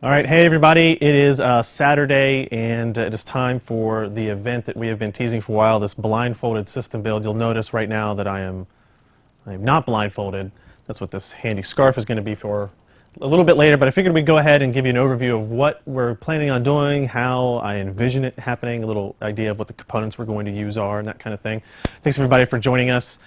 All right, hey everybody, it is Saturday and it is time for the event that we have been teasing for a while, this blindfolded system build. You'll notice right now that I am not blindfolded. That's what this handy scarf is going to be for a little bit later, but I figured we'd go ahead and give you an overview of what we're planning on doing, how I envision it happening, a little idea of what the components we're going to use are, and that kind of thing. Thanks everybody for joining us.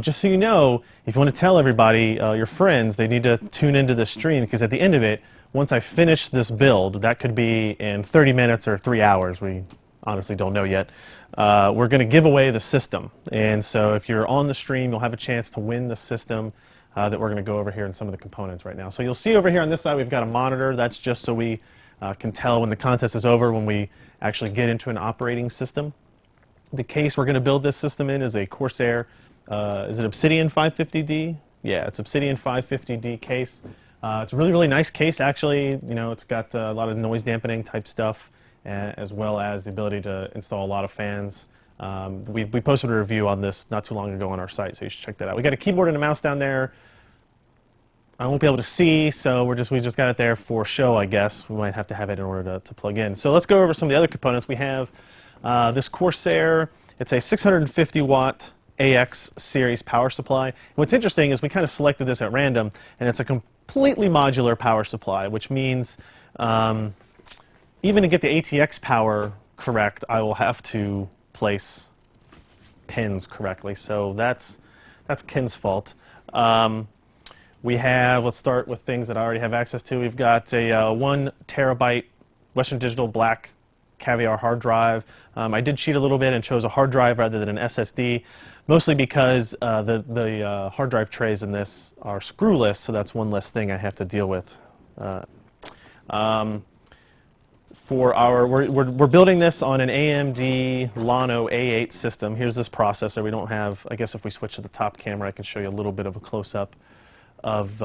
Just so you know, if you want to tell everybody, your friends, they need to tune into this stream, because at the end of it, once I finish this build, that could be in 30 minutes or 3 hours, we honestly don't know yet, we're going to give away the system. And so if you're on the stream, you'll have a chance to win the system that we're going to go over here in some of the components right now. So you'll see over here on this side we've got a monitor. That's just so we can tell when the contest is over, when we actually get into an operating system. The case we're going to build this system in is a Corsair, is it Obsidian 550D? Yeah, it's Obsidian 550D case. It's a really, really nice case, actually. You know, it's got a lot of noise dampening type stuff, as well as the ability to install a lot of fans. We posted a review on this not too long ago on our site, so you should check that out. We got a keyboard and a mouse down there. I won't be able to see, so we just got it there for show, I guess. We might have to have it in order to plug in. So let's go over some of the other components. We have this Corsair. It's a 650 watt A-series power supply. And what's interesting is we kind of selected this at random, and it's a completely modular power supply, which means even to get the ATX power correct, I will have to place pins correctly. So that's Ken's fault. We have, let's start with things that I already have access to. We've got a 1 terabyte Western Digital Black Caviar hard drive. I did cheat a little bit and chose a hard drive rather than an SSD, mostly because the hard drive trays in this are screwless, so that's one less thing I have to deal with. We're building this on an AMD Llano A8 system. Here's this processor. We don't have, I guess if we switch to the top camera, I can show you a little bit of a close-up of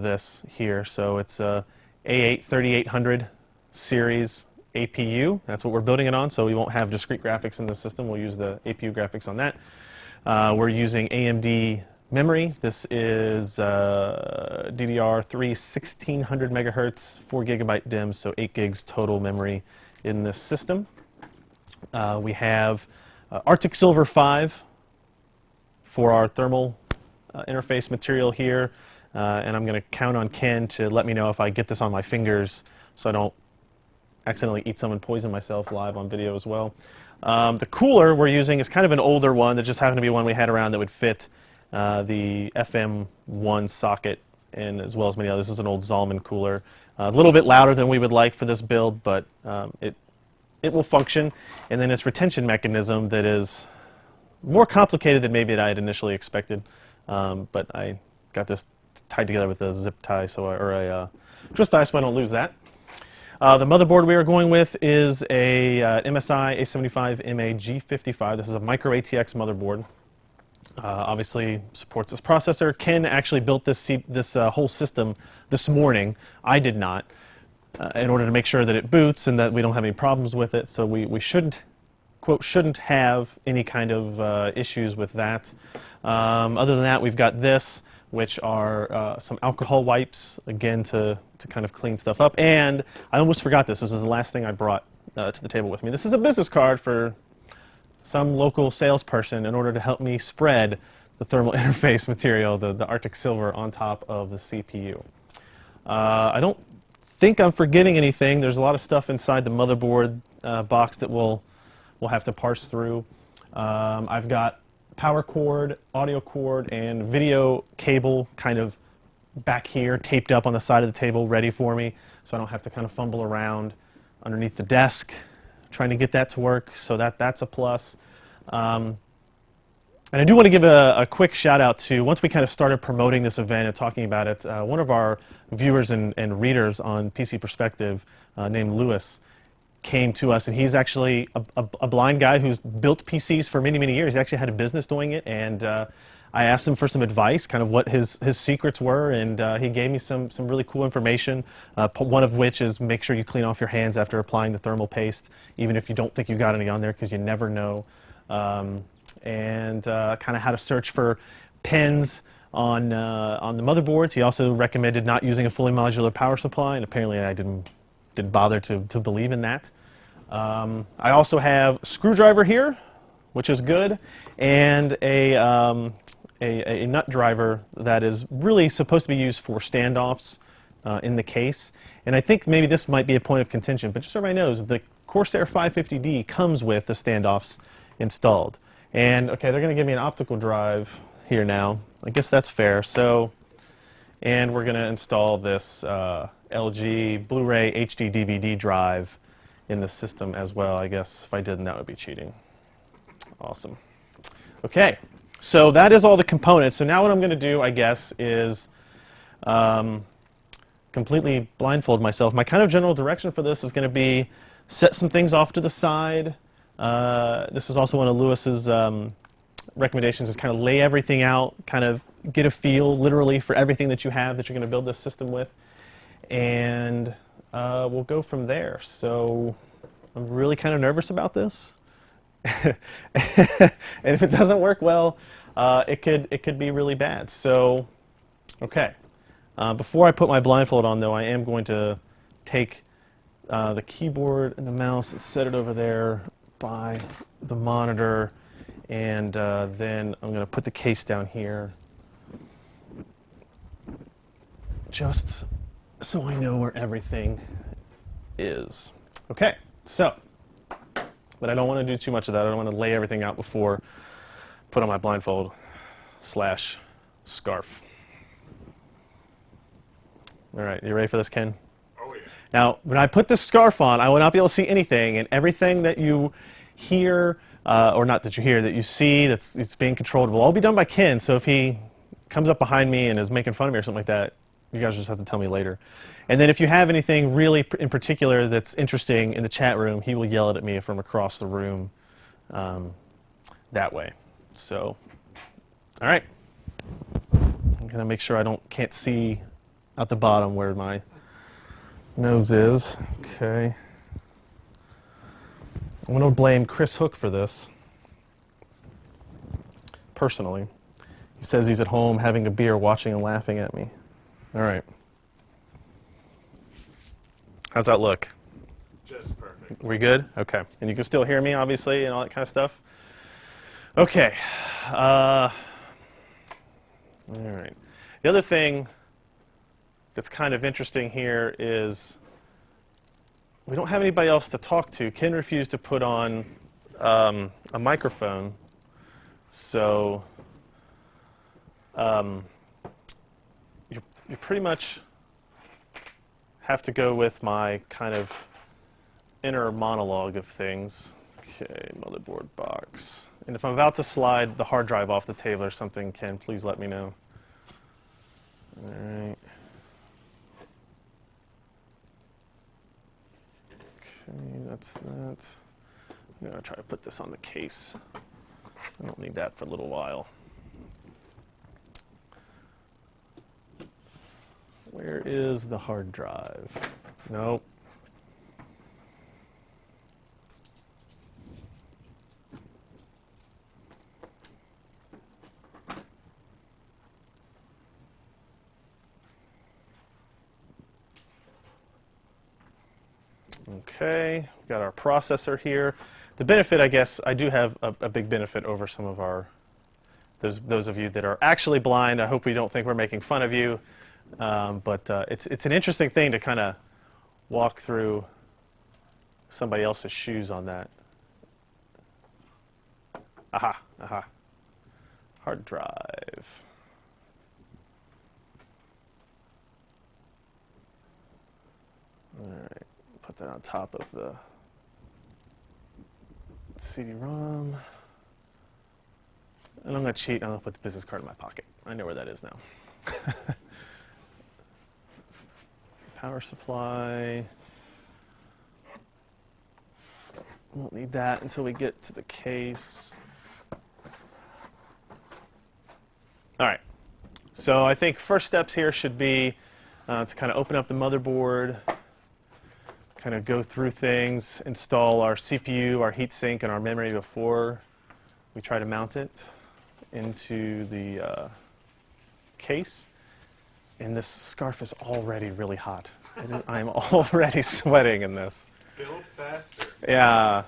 this here. So it's a A8-3800 series APU. That's what we're building it on, so we won't have discrete graphics in the system. We'll use the APU graphics on that. We're using AMD memory. This is DDR3 1600 megahertz, 4 gigabyte DIMMs, so 8 gigs total memory in this system. We have Arctic Silver 5 for our thermal interface material here, and I'm going to count on Ken to let me know if I get this on my fingers so I don't accidentally eat some and poison myself live on video as well. The cooler we're using is kind of an older one that just happened to be one we had around that would fit the FM1 socket, and as well as many others. This is an old Zalman cooler. A little bit louder than we would like for this build, but it will function. And then its retention mechanism that is more complicated than maybe I had initially expected. But I got this tied together with a zip tie, or a twist tie, so I don't lose that. The motherboard we are going with is a MSI A75 G55. This is a micro ATX motherboard. Obviously supports this processor. Ken actually built this whole system this morning. I did not, in order to make sure that it boots and that we don't have any problems with it. So we shouldn't, quote, shouldn't have any kind of issues with that. Other than that, we've got this, which are some alcohol wipes, again, to kind of clean stuff up. And I almost forgot this. This is the last thing I brought to the table with me. This is a business card for some local salesperson in order to help me spread the thermal interface material, the Arctic Silver, on top of the CPU. I don't think I'm forgetting anything. There's a lot of stuff inside the motherboard box that we'll have to parse through. I've got power cord, audio cord, and video cable kind of back here, taped up on the side of the table, ready for me, so I don't have to kind of fumble around underneath the desk trying to get that to work, so that's a plus. And I do want to give a quick shout out to, once we kind of started promoting this event and talking about it, one of our viewers and readers on PC Perspective named Lewis came to us, and he's actually a blind guy who's built PCs for many, many years. He actually had a business doing it, and I asked him for some advice, kind of what his secrets were, and he gave me some really cool information, one of which is make sure you clean off your hands after applying the thermal paste, even if you don't think you got any on there, because you never know. And kind of how to search for pins on the motherboards. He also recommended not using a fully modular power supply, and apparently I didn't bother to believe in that. I also have a screwdriver here, which is good, and a nut driver that is really supposed to be used for standoffs in the case. And I think maybe this might be a point of contention, but just so everybody knows, the Corsair 550D comes with the standoffs installed. And okay, they're going to give me an optical drive here now. I guess that's fair. So, and we're going to install this LG Blu-ray HD DVD drive in the system as well. I guess if I didn't, that would be cheating. Awesome. Okay, so that is all the components. So now what I'm going to do, I guess, is completely blindfold myself. My kind of general direction for this is going to be set some things off to the side. This is also one of Lewis's recommendations, is kind of lay everything out, kind of get a feel literally for everything that you have that you're going to build this system with, and we'll go from there. So I'm really kind of nervous about this. And if it doesn't work well, it could be really bad. So, okay. Before I put my blindfold on, though, I am going to take the keyboard and the mouse and set it over there by the monitor, and then I'm going to put the case down here just so I know where everything is. Okay, so, but I don't want to do too much of that. I don't want to lay everything out before I put on my blindfold / scarf. All right, you ready for this, Ken? Oh, yeah. Now, when I put this scarf on, I will not be able to see anything, and everything that you hear, or not that you hear, that you see, it's being controlled, will all be done by Ken. So if he comes up behind me and is making fun of me or something like that, you guys just have to tell me later. And then if you have anything really in particular that's interesting in the chat room, he will yell it at me from across the room that way. So, all right. I'm going to make sure I can't see at the bottom where my nose is. Okay. I'm going to blame Chris Hook for this, personally. He says he's at home having a beer, watching and laughing at me. All right. How's that look? Just perfect. We good? Okay. And you can still hear me, obviously, and all that kind of stuff? Okay. All right. The other thing that's kind of interesting here is we don't have anybody else to talk to. Ken refused to put on a microphone, so you pretty much have to go with my kind of inner monologue of things. Okay, motherboard box. And if I'm about to slide the hard drive off the table or something, Ken, please let me know. All right. Okay, that's that. I'm going to try to put this on the case. I don't need that for a little while. Where is the hard drive? Nope. Okay, we've got our processor here. The benefit, I guess, I do have a big benefit over some of those of you that are actually blind. I hope we don't think we're making fun of you. But it's an interesting thing to kind of walk through somebody else's shoes on that. Aha, aha. Hard drive. All right, put that on top of the CD-ROM. And I'm going to cheat, and I'm going to put the business card in my pocket. I know where that is now. Power supply. Won't need that until we get to the case. All right. So I think first steps here should be to kind of open up the motherboard, kind of go through things, install our CPU, our heatsink, and our memory before we try to mount it into the case. And this scarf is already really hot. I'm already sweating in this. Build faster. Yeah.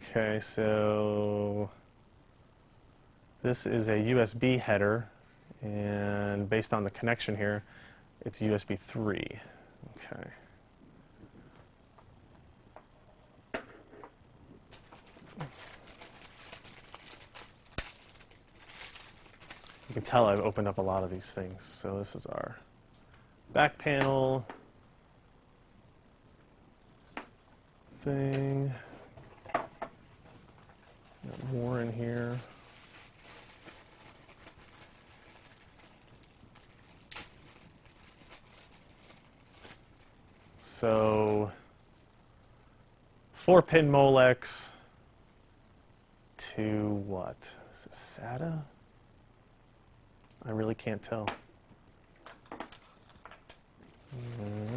Okay, so this is a USB header, and based on the connection here, it's USB 3. Okay. You can tell I've opened up a lot of these things. So this is our back panel thing. Got more in here. So 4-pin Molex to what? Is this SATA? I really can't tell. All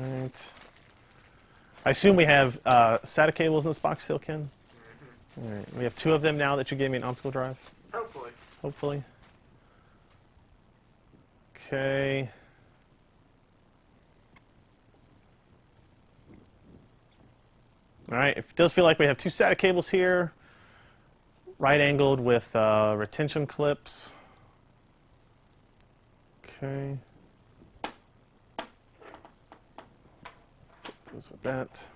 right. I assume we have SATA cables in this box still, Ken? All right. We have 2 of them now that you gave me an optical drive? Hopefully. Hopefully. Okay. All right. It does feel like we have 2 SATA cables here, right-angled with retention clips. Okay. Goes with that.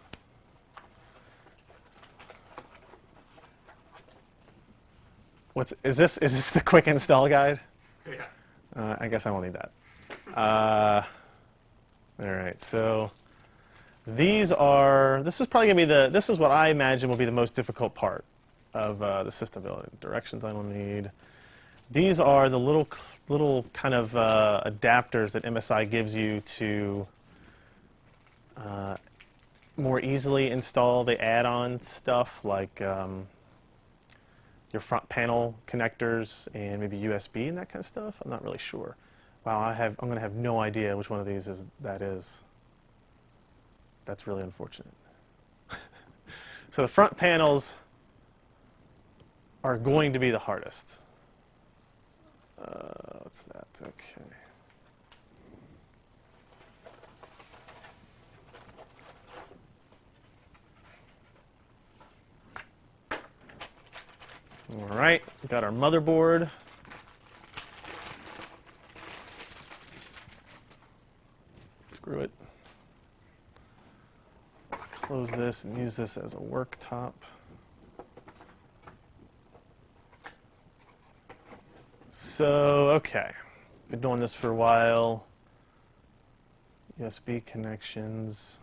Is this the quick install guide? Yeah. I guess I won't need that. All right, so this is probably gonna be this is what I imagine will be the most difficult part of the system building. Directions I don't need. These are the little kind of adapters that MSI gives you to more easily install the add-on stuff like your front panel connectors and maybe USB and that kind of stuff. I'm not really sure. Wow, I'm going to have no idea which one of these that is. That's really unfortunate. So the front panels are going to be the hardest. What's that? Okay. All right, we got our motherboard. Screw it. Let's close this and use this as a worktop. So, okay, been doing this for a while. USB connections.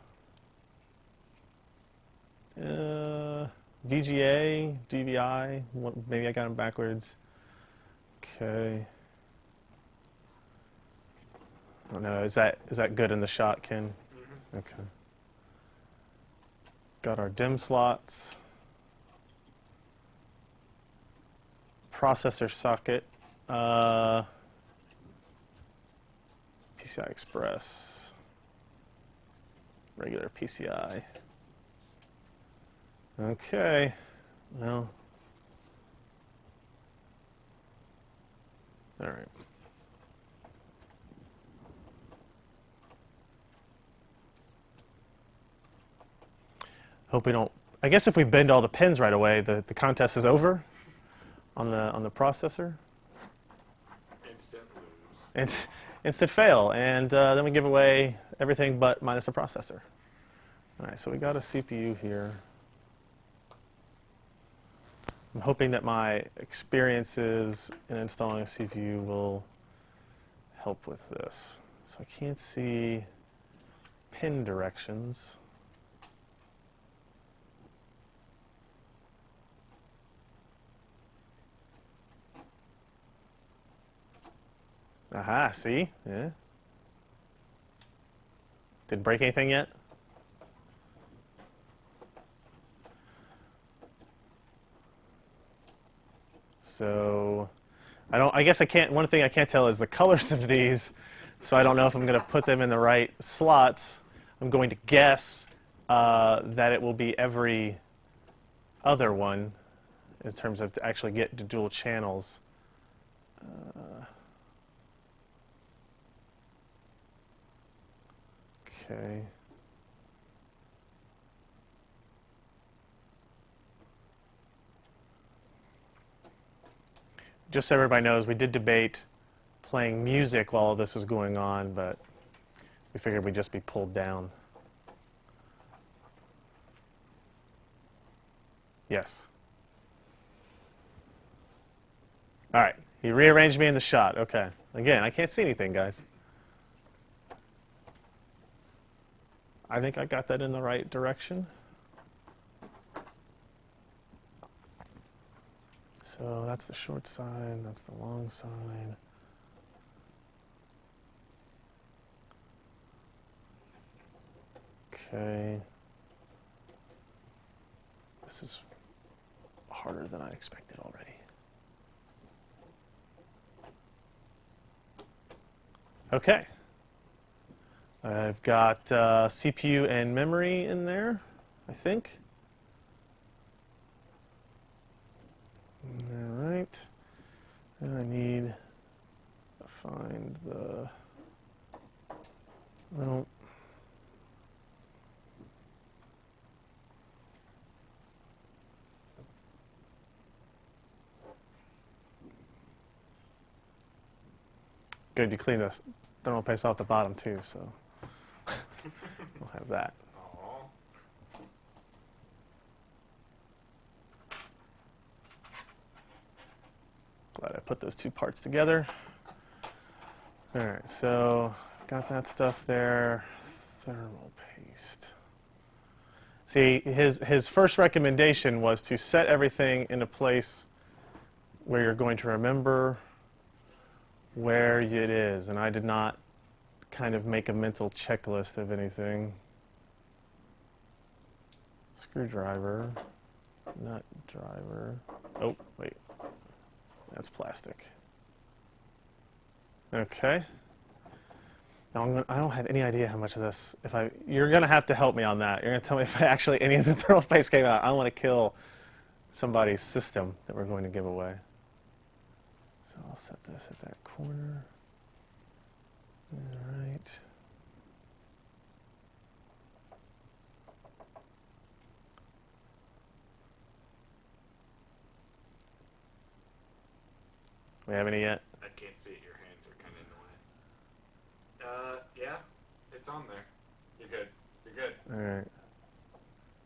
VGA, DVI, maybe I got them backwards. Okay. I don't know, is that good in the shot, Ken? Mm-hmm. Okay. Got our DIMM slots. Processor socket. PCI Express. Regular PCI. Okay, well, all right. Hope we don't, I guess if we bend all the pins right away, the contest is over on the processor. Instant lose. Instant fail, and then we give away everything but minus a processor. All right, so we got a CPU here. I'm hoping that my experiences in installing a CPU will help with this. So I can't see pin directions. Aha, see? Yeah. Didn't break anything yet? So I guess I can't, one thing I can't tell is the colors of these, so I don't know if I'm going to put them in the right slots. I'm going to guess that it will be every other one. in terms of to actually get to dual channels. Okay. Just so everybody knows, we did debate playing music while all this was going on, but we figured we'd just be pulled down. Yes. All right. He rearranged me in the shot. Okay. Again, I can't see anything, guys. I think I got that in the right direction. So that's the short side, that's the long side. Okay. This is harder than I expected already. Okay. I've got CPU and memory in there, I think. All right. And I need to find the, well, good, you clean this thermal paste off the bottom too, so we'll have that. Glad I put those two parts together. All right, so got that stuff there. Thermal paste. See, his first recommendation was to set everything in a place where you're going to remember where it is, and I did not kind of make a mental checklist of anything. Screwdriver, nut driver. Oh, wait. That's plastic. Okay. Now I don't have any idea how much of this. You're gonna have to help me on that. You're gonna tell me if actually any of the thermal paste came out. I don't want to kill somebody's system that we're going to give away. So I'll set this at that corner. All right. We have any yet? I can't see it. Your hands are kind of in the way. Yeah, it's on there. You're good. You're good. All right.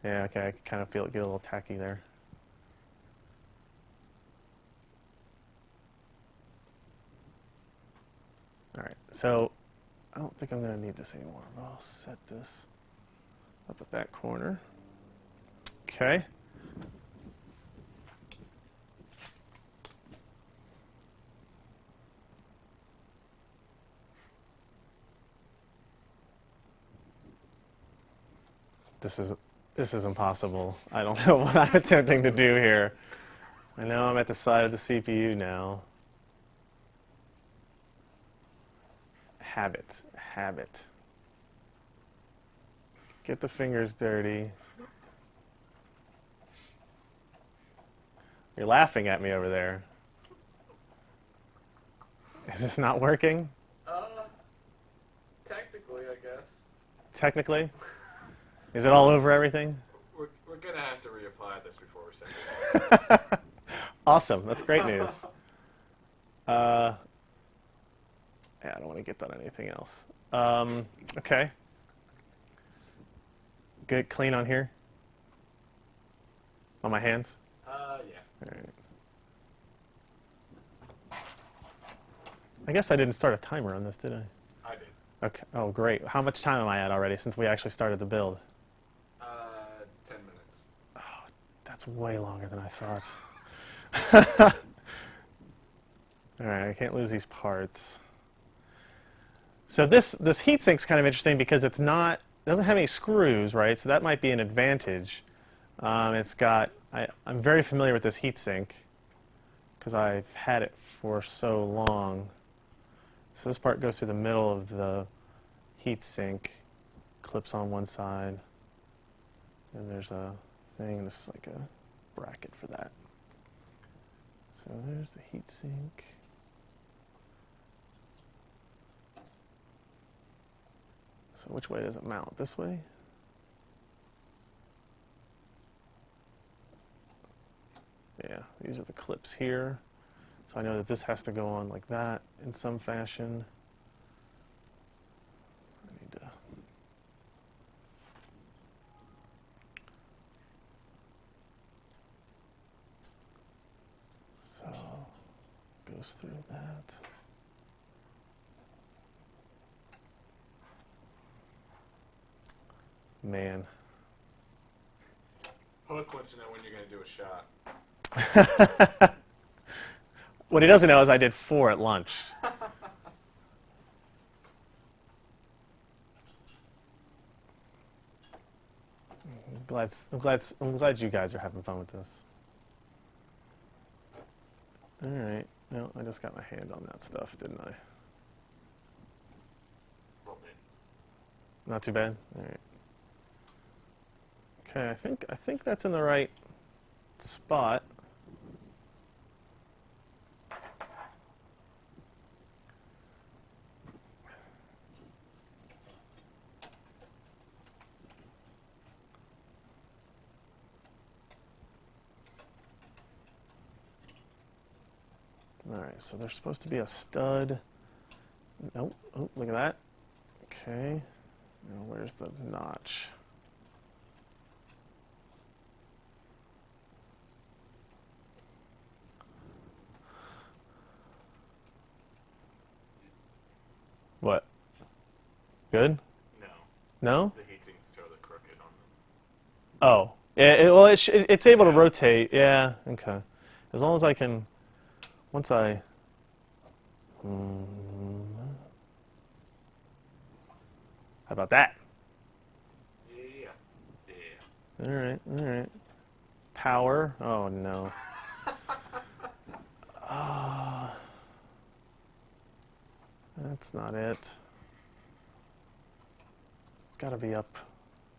Yeah, okay. I can kind of feel it get a little tacky there. All right. So I don't think I'm going to need this anymore. But I'll set this up at that corner. Okay. This is impossible. I don't know what I'm attempting to do here. I know I'm at the side of the CPU now. Habit. Get the fingers dirty. You're laughing at me over there. Is this not working? Technically, I guess. Technically? Is it all over everything? We're going to have to reapply this before we send it. Awesome. That's great news. Yeah, I don't want to get that on anything else. Okay. Get clean on here? On my hands? Yeah. All right. I guess I didn't start a timer on this, did I? I did. Okay. Oh, great. How much time am I at already since we actually started the build? 10 minutes. Oh, that's way longer than I thought. All right, I can't lose these parts. So this heatsink's kind of interesting because it doesn't have any screws, right? So that might be an advantage. It's got, I'm very familiar with this heatsink because I've had it for so long. So this part goes through the middle of the heatsink, clips on one side, and there's a thing, this is like a bracket for that. So there's the heatsink. So which way does it mount? This way? Yeah, these are the clips here. So I know that this has to go on like that in some fashion. I need to... So, goes through that. Man. Hook wants to know when you're going to do a shot. What he doesn't know is I did 4 at lunch. I'm glad you guys are having fun with this. All right. No, I just got my hand on that stuff, didn't I? Little bit. Not too bad. All right. Okay, I think that's in the right spot. All right, so there's supposed to be a stud. Nope. Oh, look at that. Okay. Now where's the notch? What? Good? No. No? The heatsink's totally crooked on them. Oh. Yeah, well, it's able to rotate. Yeah, okay. As long as I can... Once I... How about that? Yeah. Yeah. All right, all right. Power. Oh, no. That's not it. It's got to be up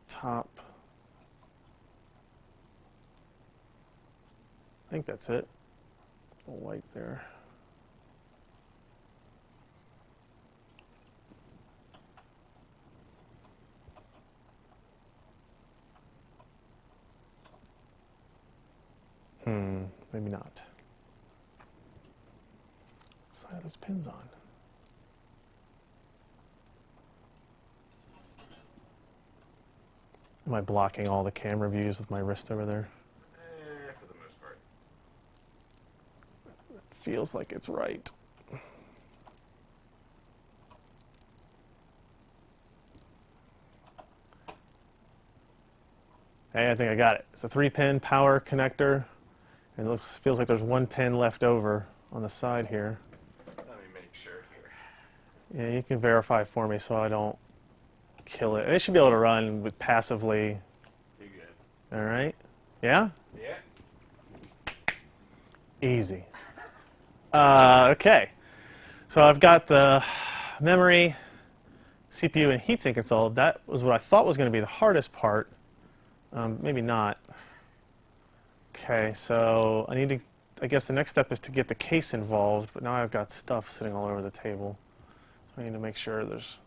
top. I think that's it. A little white there. Maybe not. What side are those pins on? Am I blocking all the camera views with my wrist over there? For the most part. Feels like it's right. Hey, I think I got it. It's a 3-pin power connector. And it feels like there's 1 pin left over on the side here. Let me make sure here. Yeah, you can verify for me so I don't kill it. And it should be able to run with passively. You good? All right. Yeah? Yeah. Easy. Okay. So I've got the memory, CPU, and heatsink installed. That was what I thought was going to be the hardest part. Maybe not. Okay, so I guess the next step is to get the case involved, but now I've got stuff sitting all over the table. So I need to make sure this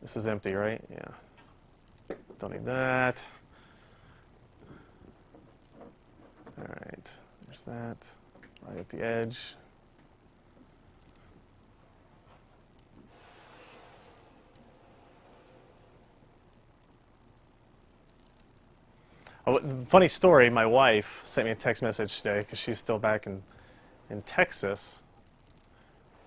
is empty, right? Yeah. Don't need that. All right, there's that, right at the edge. Oh, funny story, my wife sent me a text message today because she's still back in Texas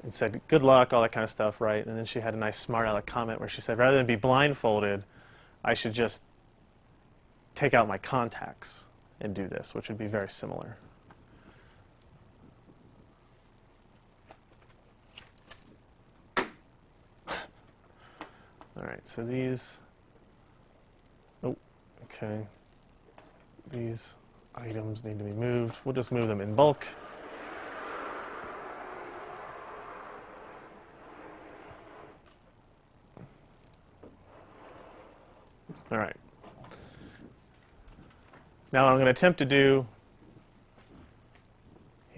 and said, good luck, all that kind of stuff, right? And then she had a nice smart aleck comment where she said, rather than be blindfolded, I should just take out my contacts and do this, which would be very similar. All right, so these, oh, okay. These items need to be moved. We'll just move them in bulk. All right. Now what I'm going to attempt to do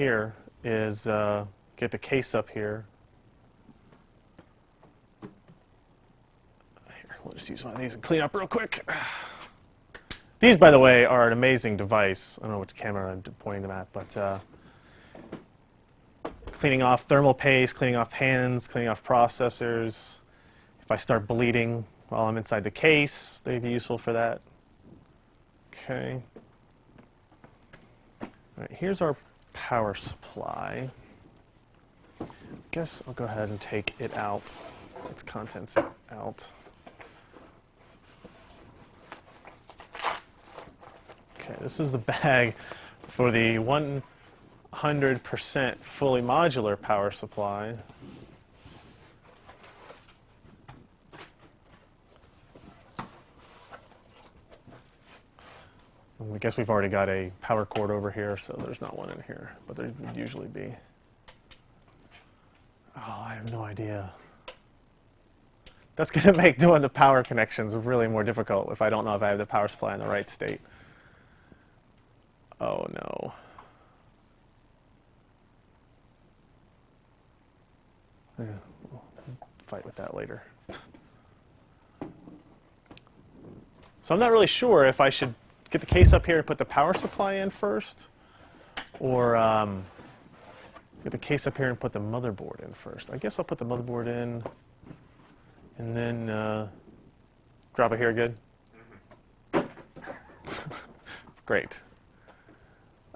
here is get the case up here. Here, we'll just use one of these and clean up real quick. These, by the way, are an amazing device. I don't know which camera I'm pointing them at, but cleaning off thermal paste, cleaning off hands, cleaning off processors. If I start bleeding while I'm inside the case, they'd be useful for that. Okay. All right, here's our power supply. I guess I'll go ahead and take it out, its contents out. Okay, this is the bag for the 100% fully modular power supply. I guess we've already got a power cord over here, so there's not one in here, but there would usually be. Oh, I have no idea. That's going to make doing the power connections really more difficult if I don't know if I have the power supply in the right state. Oh, no. Yeah, we'll fight with that later. So I'm not really sure if I should get the case up here and put the power supply in first, or get the case up here and put the motherboard in first. I guess I'll put the motherboard in, and then drop it here good? Mm-hmm. Great.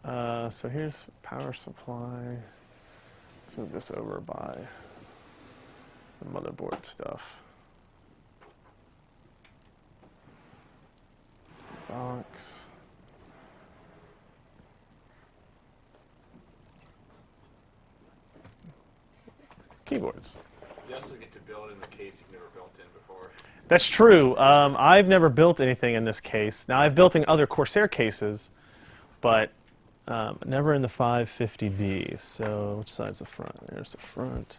So here's power supply. Let's move this over by the motherboard stuff. Box. Keyboards. You also get to build in the case you've never built in before. That's true. I've never built anything in this case. Now, I've built in other Corsair cases, but never in the 550D. So which side's the front? There's the front.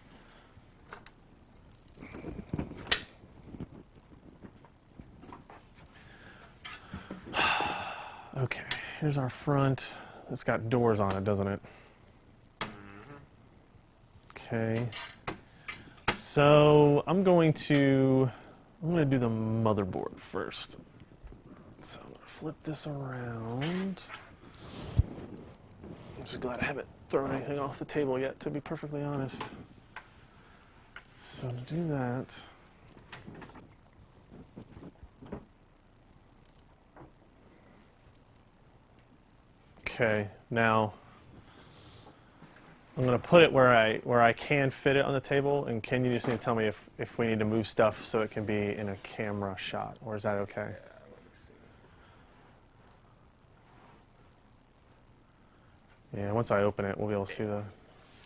Okay, here's our front. It's got doors on it, doesn't it? Okay. So I'm going to do the motherboard first. So I'm going to flip this around. I'm just glad I haven't thrown anything off the table yet, to be perfectly honest. So to do that, okay, now I'm going to put it where I can fit it on the table, and Ken, you just need to tell me if we need to move stuff so it can be in a camera shot, or is that okay? Yeah, let me see. Yeah, once I open it, we'll be able to see the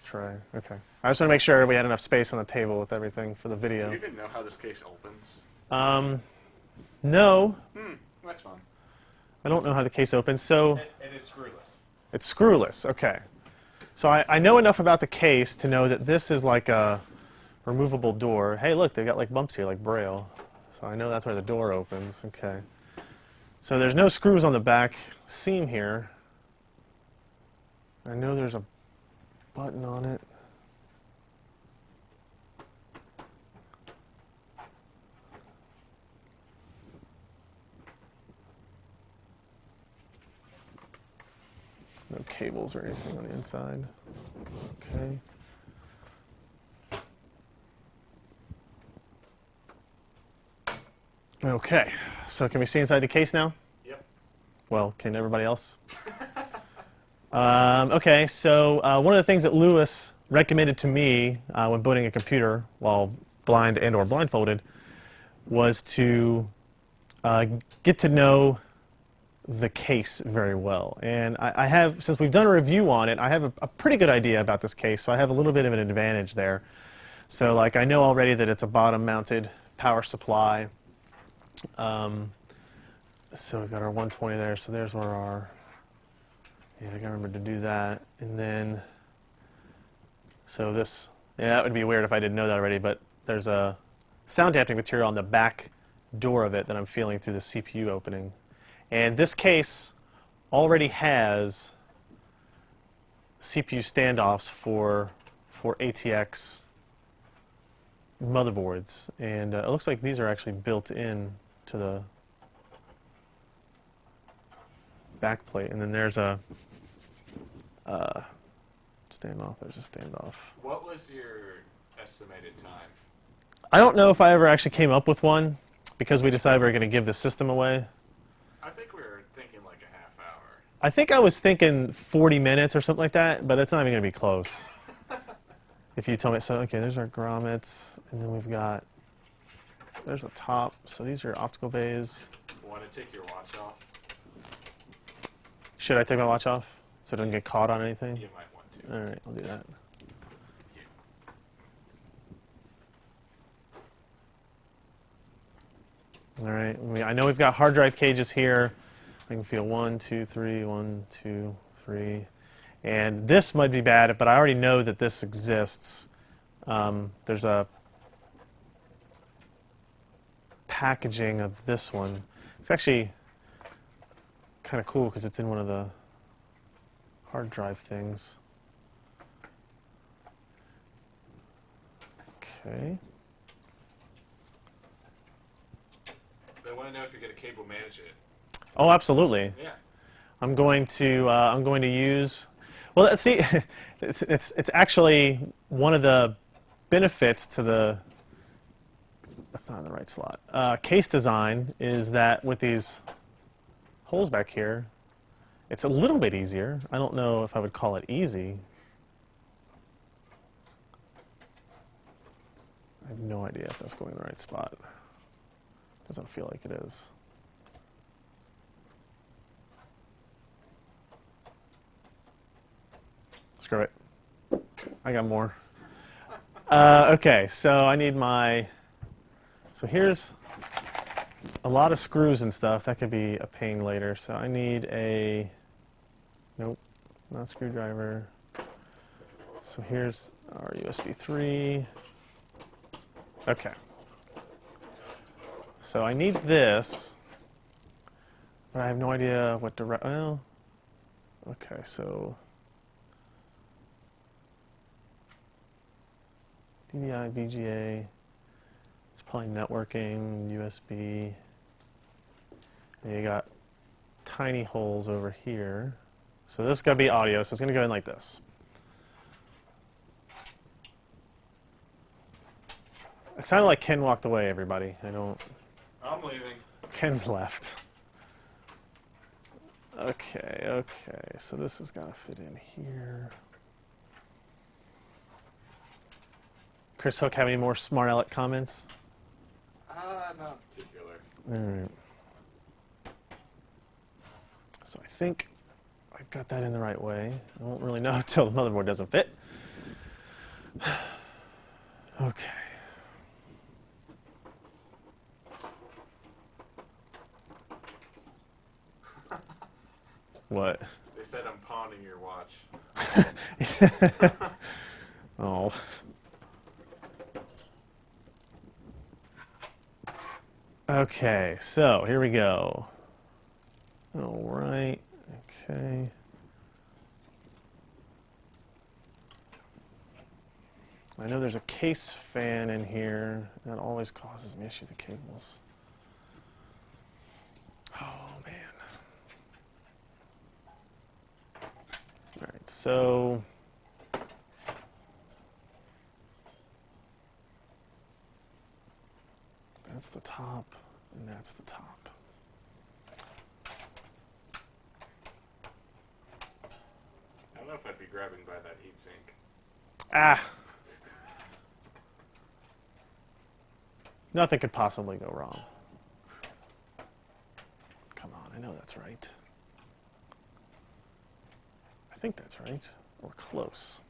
tray. Okay. I just want to make sure we had enough space on the table with everything for the video. Do you even know how this case opens? No. That's fun. I don't know how the case opens, so... It is screwless. It's screwless, okay. So I know enough about the case to know that this is like a removable door. Hey, look, they've got like bumps here, like Braille. So I know that's where the door opens, okay. So there's no screws on the back seam here. I know there's a button on it. No cables or anything on the inside. Okay. Okay, so can we see inside the case now? Yep. Well, can everybody else? Okay, so one of the things that Lewis recommended to me when building a computer while blind and or blindfolded was to get to know the case very well. And I have, since we've done a review on it, I have a pretty good idea about this case, so I have a little bit of an advantage there. So like I know already that it's a bottom mounted power supply. So we've got our 120 there, so there's where our, yeah, I gotta remember to do that. And then, so this, yeah, that would be weird if I didn't know that already, but there's a sound dampening material on the back door of it that I'm feeling through the CPU opening. And this case already has CPU standoffs for ATX motherboards, and it looks like these are actually built in to the back plate, and then there's a standoff. There's a standoff. What was your estimated time? I don't know if I ever actually came up with one because we decided we were going to give the system away. I think we were thinking like a half hour. I think I was thinking 40 minutes or something like that, but it's not even going to be close. If you tell me, so okay, there's our grommets, and then we've got, there's a top, so these are optical bays. Want to take your watch off? Should I take my watch off so it doesn't get caught on anything? You might want to. All right, I'll do that. All right, I know we've got hard drive cages here. I can feel 1, 2, 3, 1, 2, 3. And this might be bad, but I already know that this exists. There's a packaging of this one. It's actually kind of cool because it's in one of the hard drive things. Okay. They want to know if you're going to cable manage it. Oh, absolutely. Yeah. I'm going to use. Well, let's see. It's actually one of the benefits to the. That's not in the right slot. Case design is that with these holes back here, it's a little bit easier. I don't know if I would call it easy. I have no idea if that's going in the right spot. Doesn't feel like it is. Screw it. I got more. Okay, so I need my. So here's a lot of screws and stuff. That could be a pain later. So I need a. Nope, not a screwdriver. So here's our USB 3. Okay. So I need this, but I have no idea what direction. Well, okay, so DVI, VGA. It's probably networking, USB. And you got tiny holes over here. So this is going to be audio, so it's going to go in like this. It sounded like Ken walked away, everybody. I'm leaving. Ken's left. Okay, so this has got to fit in here. Chris Hook, have any more smart aleck comments? Not particular. All right. So I think I've got that in the right way. I won't really know until the motherboard doesn't fit. Okay. What? They said I'm pawning your watch. Oh. Okay, so here we go. All right. Okay. I know there's a case fan in here. That always causes me issue, the cables. Oh, man. All right, so that's the top, and that's the top. I don't know if I'd be grabbing by that heatsink. Ah! Nothing could possibly go wrong. Come on, I know that's right. I think that's right. Or close.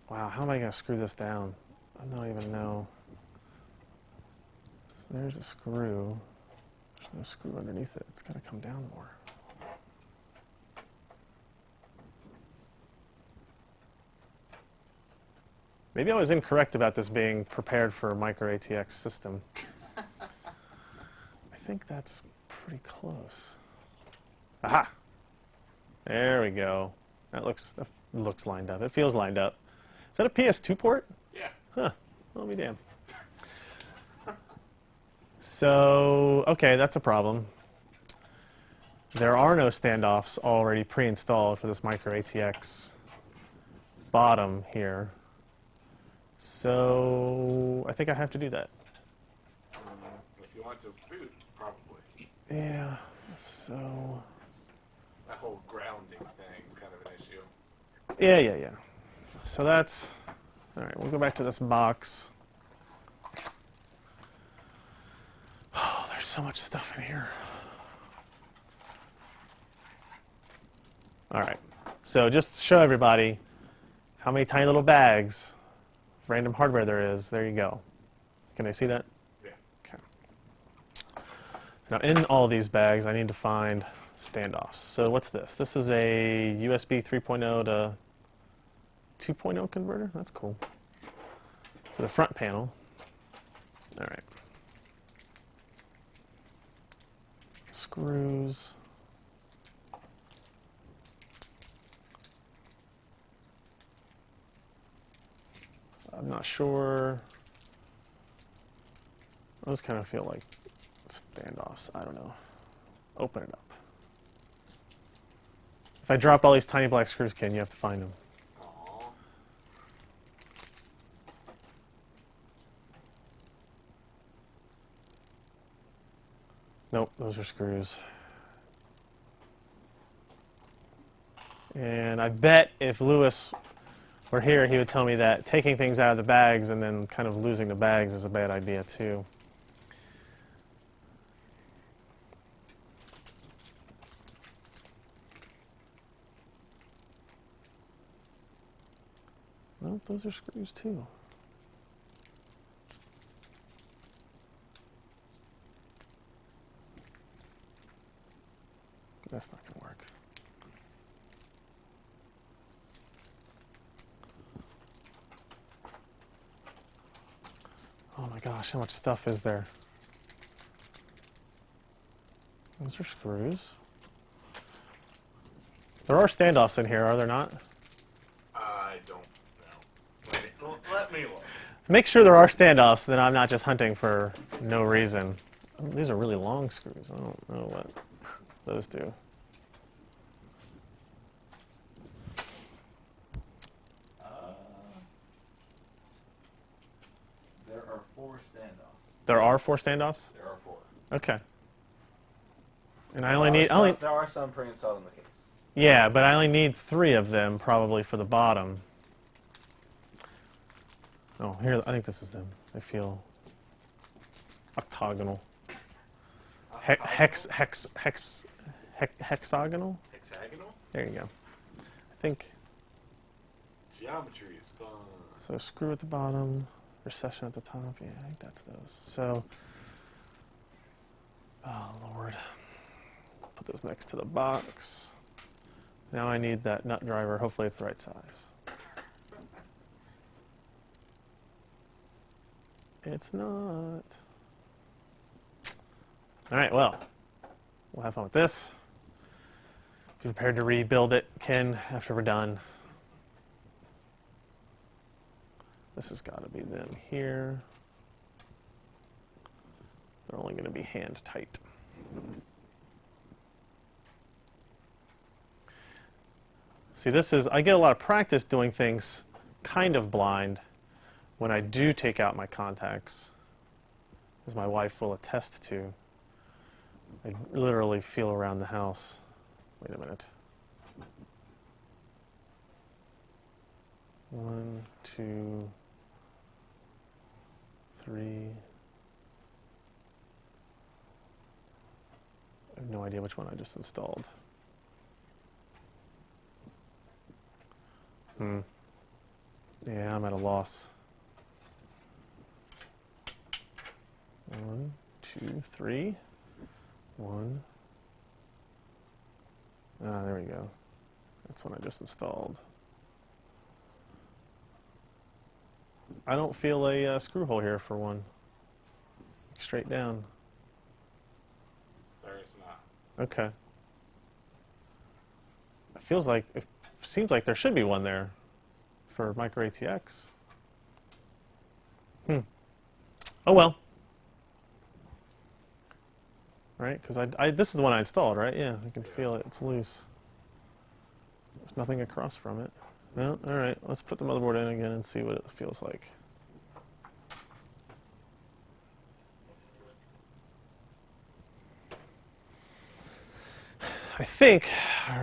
Wow, how am I going to screw this down? I don't even know. So there's a screw. There's no screw underneath it. It's got to come down more. Maybe I was incorrect about this being prepared for a micro ATX system. I think that's pretty close. Aha! There we go. That looks lined up. It feels lined up. Is that a PS2 port? Yeah. Huh. I'll be damned. So, okay, that's a problem. There are no standoffs already pre-installed for this micro ATX bottom here. So, I think I have to do that. If you want to boot, probably. Yeah, so... That whole grounding thing is kind of an issue. Yeah. So that's... Alright, we'll go back to this box. Oh, there's so much stuff in here. Alright, so just to show everybody how many tiny little bags of random hardware there is, there you go. Can they see that? Yeah. Okay. So now in all these bags, I need to find standoffs. So what's this? This is a USB 3.0 to 2.0 converter. That's cool. For the front panel. All right. Screws. I'm not sure. Those kind of feel like standoffs. I don't know. Open it up. If I drop all these tiny black screws, Ken, you have to find them. Aww. Nope, those are screws. And I bet if Lewis were here, he would tell me that taking things out of the bags and then kind of losing the bags is a bad idea too. Nope, those are screws too. That's not going to work. Oh my gosh, how much stuff is there? Those are screws. There are standoffs in here, are there not? I don't know. Let me look. Make sure there are standoffs, so then I'm not just hunting for no reason. These are really long screws. I don't know what those do. There are 4 standoffs. There are 4 standoffs? There are 4. Okay. And I only need... There are some pre-installed in the case. Yeah, but I only need 3 of them probably for the bottom. Oh, here, I think this is them. They feel octagonal. Hexagonal? Hexagonal? There you go. I think... Geometry is fun. So screw at the bottom, recession at the top. Yeah, I think that's those. So, oh Lord. Put those next to the box. Now I need that nut driver. Hopefully it's the right size. It's not. All right, well, we'll have fun with this. Be prepared to rebuild it, Ken, after we're done. This has got to be them here. They're only going to be hand tight. See, this is, I get a lot of practice doing things kind of blind when I do take out my contacts, as my wife will attest to. I literally feel around the house. Wait a minute. 1, 2, 3. I have no idea which one I just installed. Yeah, I'm at a loss. 1, 2, 3. 1. Ah, there we go. That's one I just installed. I don't feel a screw hole here for one. Straight down. There is not. Okay. It feels like seems like there should be one there for micro ATX. Oh well. Right, because this is the one I installed, right? Yeah, I can feel it. It's loose. There's nothing across from it. Well, all right. Let's put the motherboard in again and see what it feels like. I think,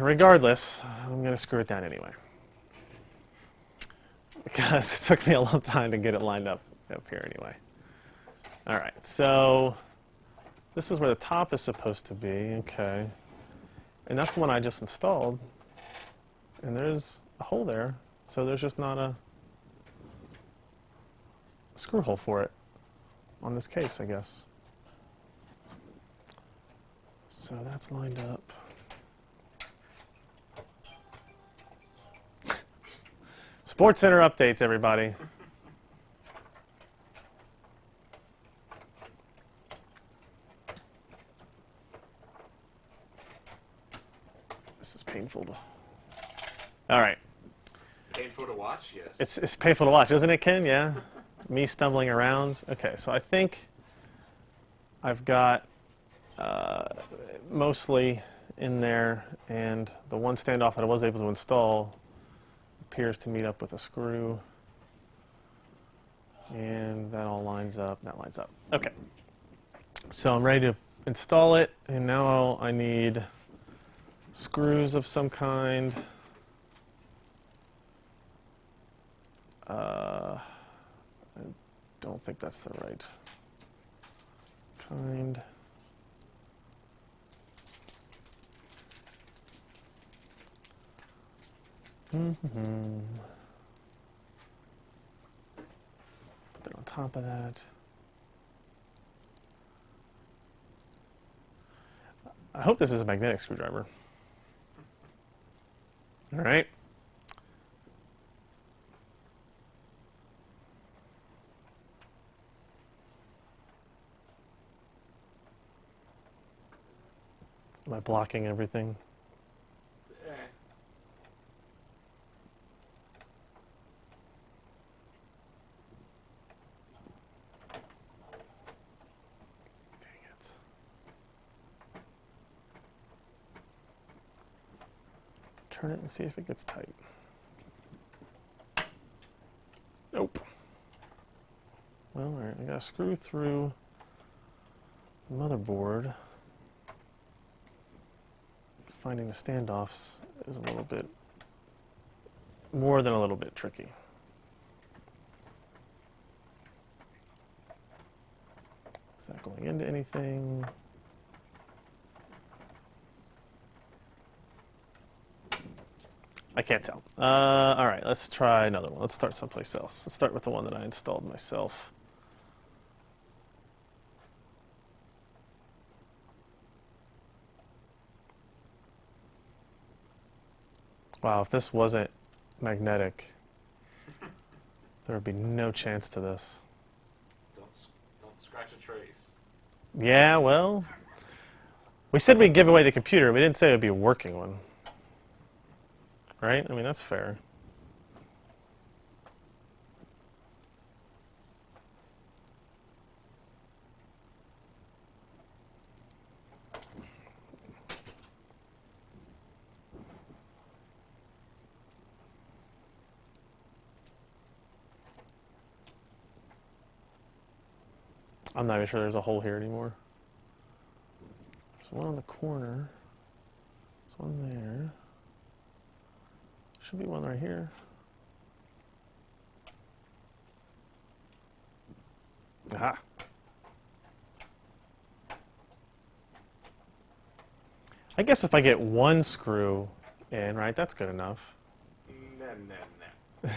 regardless, I'm going to screw it down anyway. Because it took me a long time to get it lined up here anyway. All right, so this is where the top is supposed to be, okay. And that's the one I just installed. And there's a hole there, so there's just not a screw hole for it on this case, I guess. So that's lined up. Sports Center updates, everybody. This is painful. All right. Painful to watch, yes. It's painful to watch, isn't it, Ken? Yeah? Me stumbling around. Okay, so I think I've got mostly in there, and the one standoff that I was able to install appears to meet up with a screw. And that all lines up. That lines up. Okay. So I'm ready to install it, and now I need screws of some kind. I don't think that's the right kind. Put that on top of that. I hope this is a magnetic screwdriver. All right. Am I blocking everything? Turn it and see if it gets tight. Nope. Well, all right, I got to screw through the motherboard. Finding the standoffs is a little bit, more than a little bit tricky. Is that going into anything? I can't tell. All right, let's try another one. Let's start someplace else. Let's start with the one that I installed myself. Wow, if this wasn't magnetic, there would be no chance to this. Don't scratch a trace. Yeah, well, we said we'd give away the computer. We didn't say it would be a working one. Right? I mean, that's fair. I'm not even sure there's a hole here anymore. There's one on the corner. There's one there. Should be one right here. Aha. I guess if I get one screw in, right, that's good enough. No. Come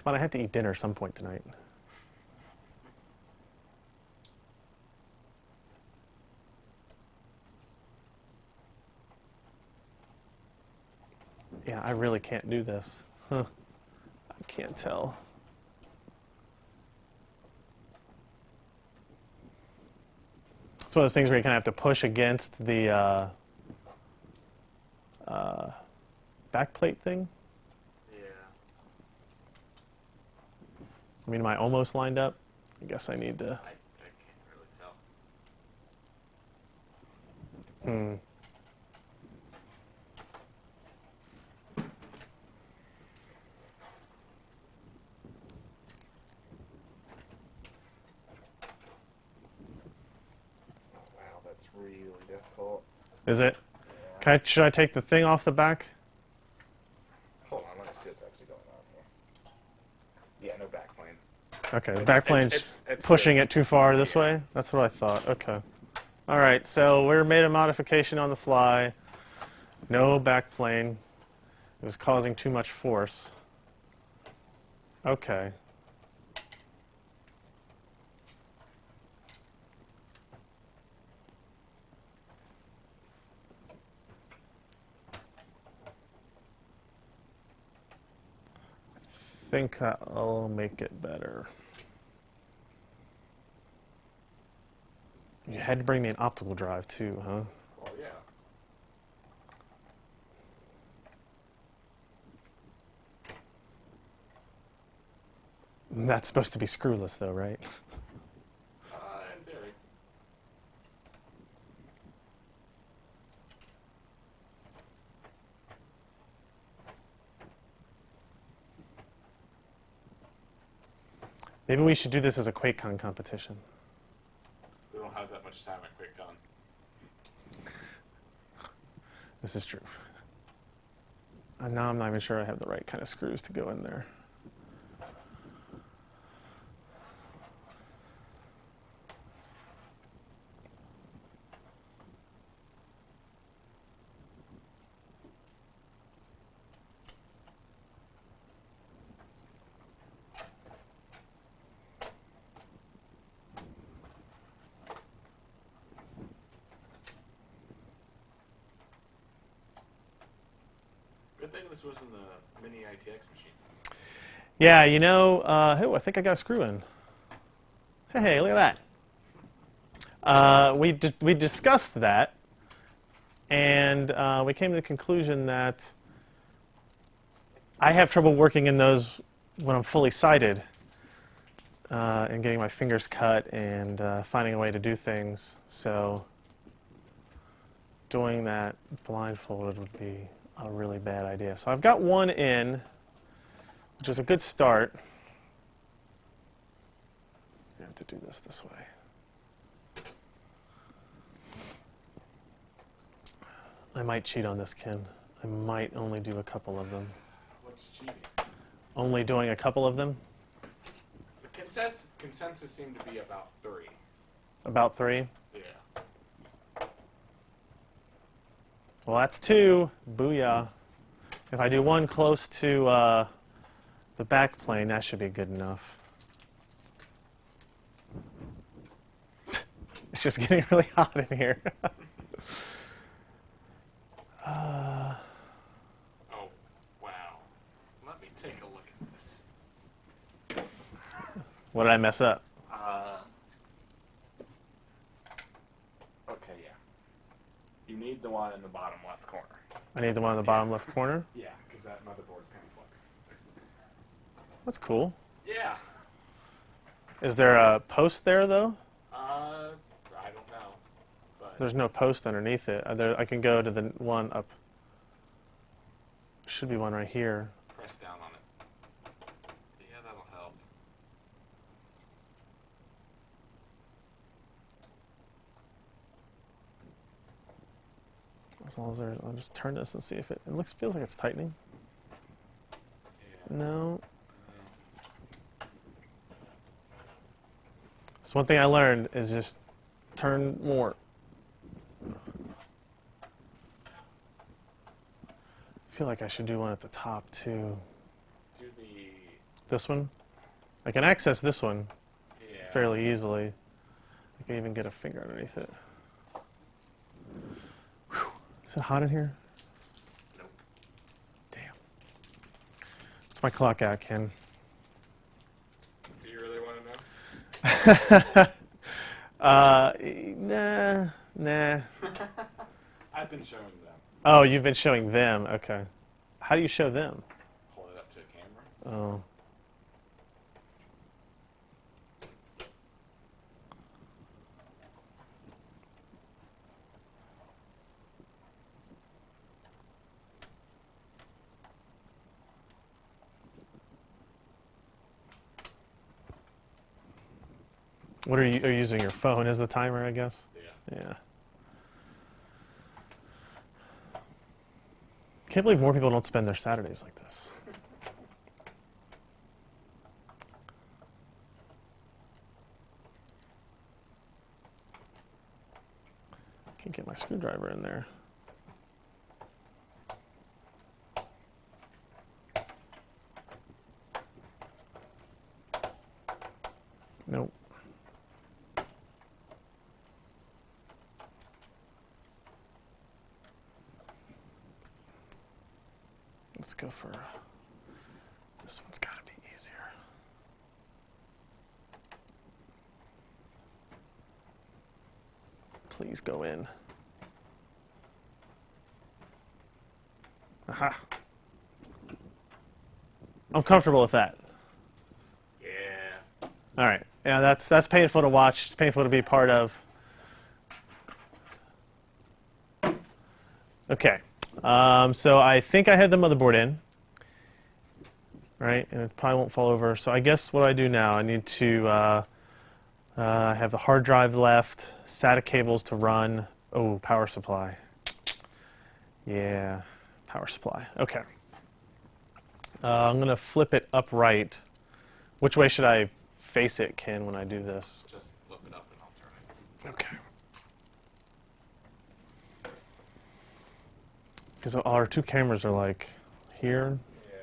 on, I have to eat dinner some point tonight. Yeah, I really can't do this. Huh. I can't tell. It's one of those things where you kind of have to push against the backplate thing. Yeah. I mean, am I almost lined up? I guess I need to. I can't really tell. Hmm. Wow, that's really difficult. Is it? Yeah. Should I take the thing off the back? Hold on, let me see what's actually going on here. Yeah, no backplane. Okay, the It's- backplane's it's pushing the- it too far this yeah. way? That's what I thought. Okay. All right, so we made a modification on the fly. No backplane. It was causing too much force. Okay. I think that'll make it better. You had to bring me an optical drive too, huh? Well, yeah. That's supposed to be screwless though, right? In theory. Maybe we should do this as a QuakeCon competition. We don't have that much time at QuakeCon. This is true. And now I'm not even sure I have the right kind of screws to go in there. Good thing this wasn't the mini ITX machine. Yeah, you know, oh, I think I got a screw in. Hey, look at that. We discussed that, and we came to the conclusion that I have trouble working in those when I'm fully sighted and getting my fingers cut and finding a way to do things. So doing that blindfolded would be a really bad idea. So I've got one in, which is a good start. I have to do this way. I might cheat on this, Ken. I might only do a couple of them. What's cheating? Only doing a couple of them? The consensus seemed to be about 3. About 3? Yeah. Well, that's 2. Booyah. If I do one close to the back plane, that should be good enough. It's just getting really hot in here. Oh, wow. Let me take a look at this. What did I mess up? Okay, yeah. You need the one in the bottom left corner. I need the one in the bottom left corner. Yeah, because that motherboard's kind of flexed. That's cool. Yeah. Is there a post there, though? I don't know. But There's no post underneath it. I can go to the one up. Should be one right here. press down on it. Yeah, that'll help. As long as I'll just turn this and see if it feels like it's tightening. Yeah. No. So one thing I learned is just turn more. I feel like I should do one at the top too. Do the This one? I can access this one yeah. fairly easily. I can even get a finger underneath it. Whew. Is it hot in here? Nope. Damn. What's my clock at, Ken? Do you really want to know? Nah. I've been showing them. Oh, you've been showing them. Okay. How do you show them? Hold it up to a camera. Oh. What are you using your phone as the timer, I guess? Yeah. Yeah. Can't believe more people don't spend their Saturdays like this. Can't get my screwdriver in there. Nope. Let's go for this one's got to be easier. Please go in. Aha. I'm comfortable with that. Yeah. All right. Yeah, that's painful to watch. It's painful to be part of. Okay. So I think I had the motherboard in, right? And it probably won't fall over. So I guess what I do now, I need to have the hard drive left, SATA cables to run. Oh, power supply. Yeah, power supply. Okay. I'm going to flip it upright. Which way should I face it, Ken, when I do this? Just flip it up and I'll turn it. Okay. Because our two cameras are like here. Yeah.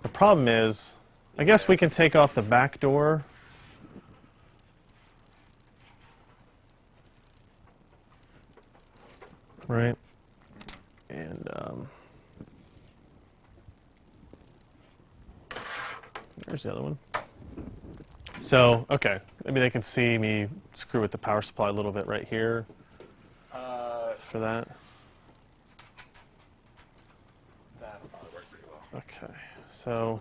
The problem is, I guess we can take off the back door. Right? And there's the other one. So, okay. Maybe they can see me screw with the power supply a little bit right here for that. That'll probably work pretty well. Okay, so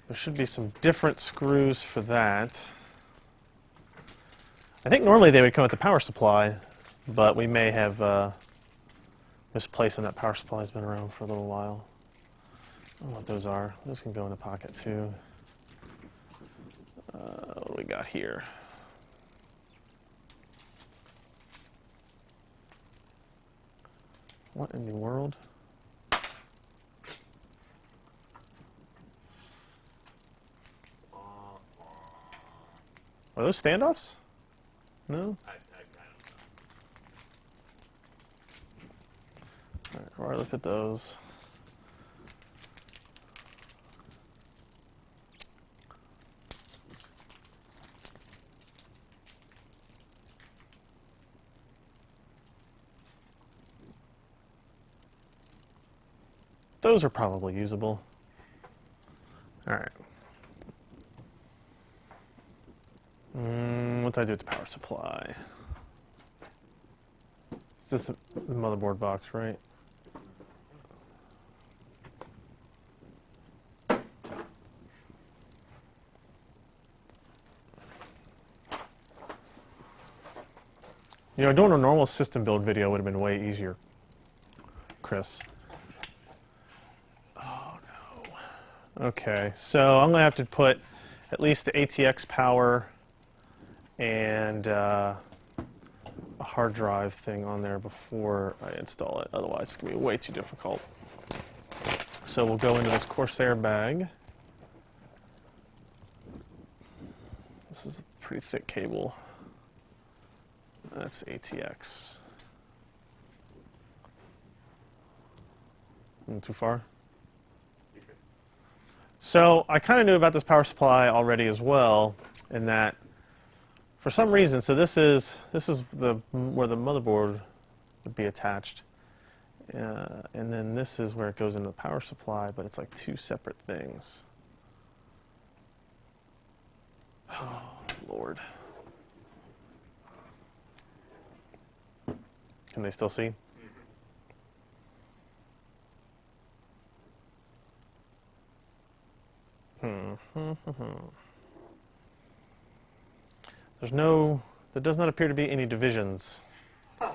there should be some different screws for that. I think normally they would come with the power supply, but we may have misplaced, and that power supply has been around for a little while. I don't know what those are. Those can go in the pocket too. What do we got here? What in the world? Are those standoffs? No? I don't know. All right, well, I looked at those. Those are probably usable. All right. What do I do with the power supply? It's just the motherboard box, right? You know, doing a normal system build video would have been way easier, Chris. Oh, no. Okay, so I'm going to have to put at least the ATX power and a hard drive thing on there before I install it. Otherwise, it's going to be way too difficult. So we'll go into this Corsair bag. This is a pretty thick cable. That's ATX. Too far? You could. So I kind of knew about this power supply already as well, in that for some reason, so this is where the motherboard would be attached, and then this is where it goes into the power supply, but it's like two separate things. Oh, Lord. Can they still see? There's no, there does not appear to be any divisions. Oh.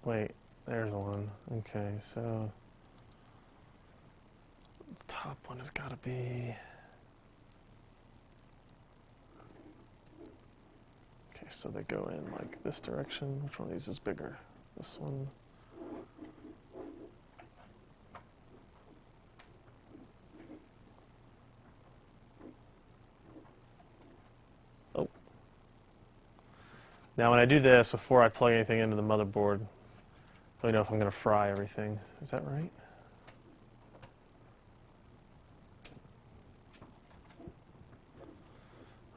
Wait, there's one. Okay, so the top one has got to be. Okay, so they go in like this direction. Which one of these is bigger? This one. Oh. Now when I do this, before I plug anything into the motherboard, let me know if I'm going to fry everything. Is that right?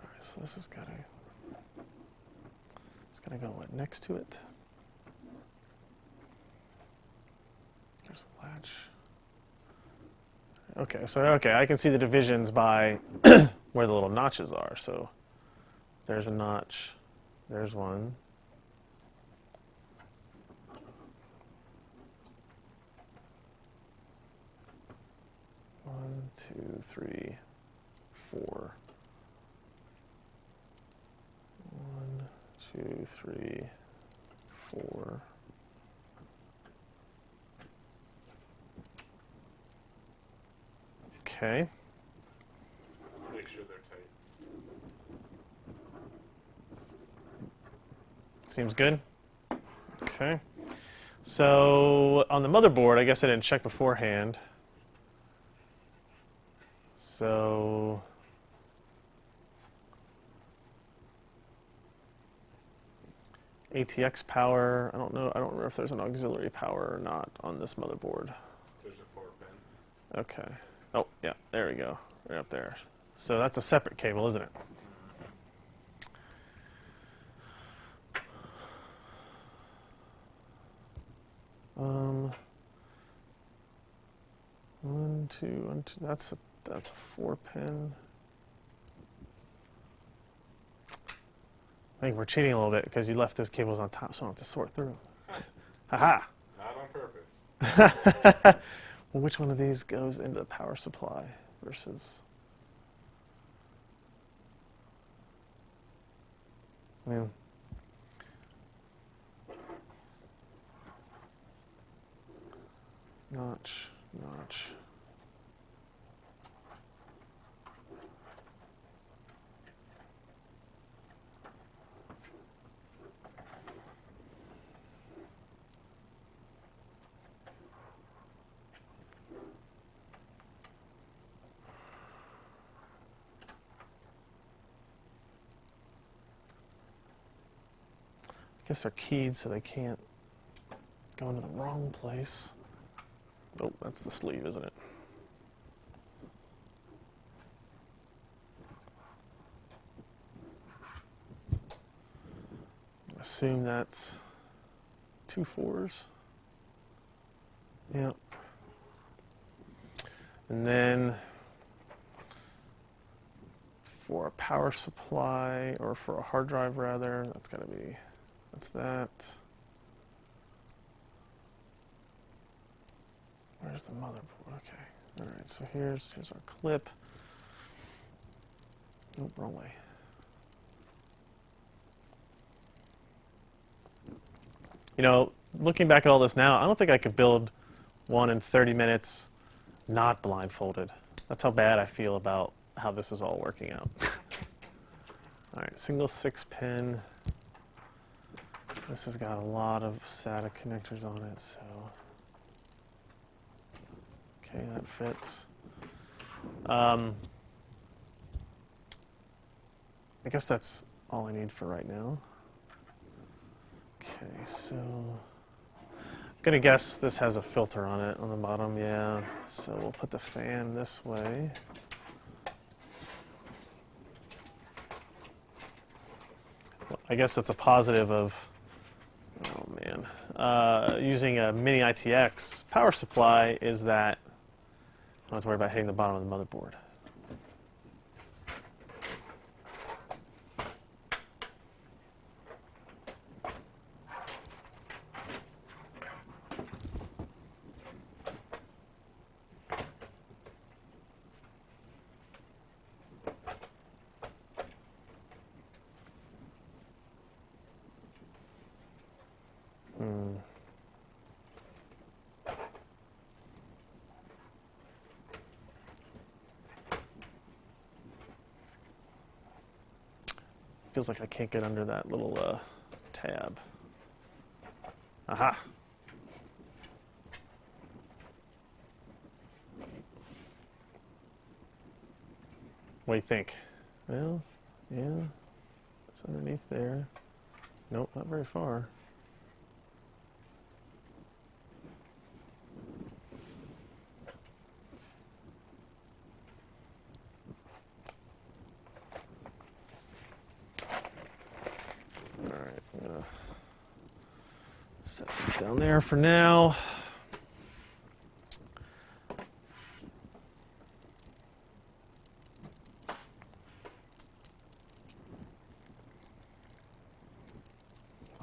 All right, so this has got to. It's going to go what, next to it. There's a latch. Okay, so I can see the divisions by where the little notches are. So there's a notch. There's one. One, two, three, four. 1, 2, 3, 4. Okay. Make sure they're tight. Seems good. Okay. So on the motherboard, I guess I didn't check beforehand. So ATX power, I don't remember if there's an auxiliary power or not on this motherboard. There's a 4-pin. Okay. Oh, yeah, there we go. Right up there. So that's a separate cable, isn't it? One, two. That's a 4-pin. I think we're cheating a little bit because you left those cables on top, so I don't have to sort through. Haha. Not on purpose. Well, which one of these goes into the power supply versus? Yeah. Notch. I guess they're keyed so they can't go into the wrong place. Oh, that's the sleeve, isn't it? Assume that's 2 4s. Yep. And then for a power supply, or for a hard drive rather, that's got to be, that's that. Where's the motherboard? Okay. All right, so here's our clip. Nope, wrong way. You know, looking back at all this now, I don't think I could build one in 30 minutes not blindfolded. That's how bad I feel about how this is all working out. All right, single 6-pin. This has got a lot of SATA connectors on it, so. Okay, that fits. I guess that's all I need for right now. Okay, so I'm gonna guess this has a filter on it on the bottom, yeah. So we'll put the fan this way. Well, I guess that's a positive of, oh man, using a mini ITX power supply is that I don't have to worry about hitting the bottom of the motherboard. feels like I can't get under that little tab. Aha! What do you think? Well, yeah, it's underneath there. Nope, not very far. All right, I'm gonna set that down there for now.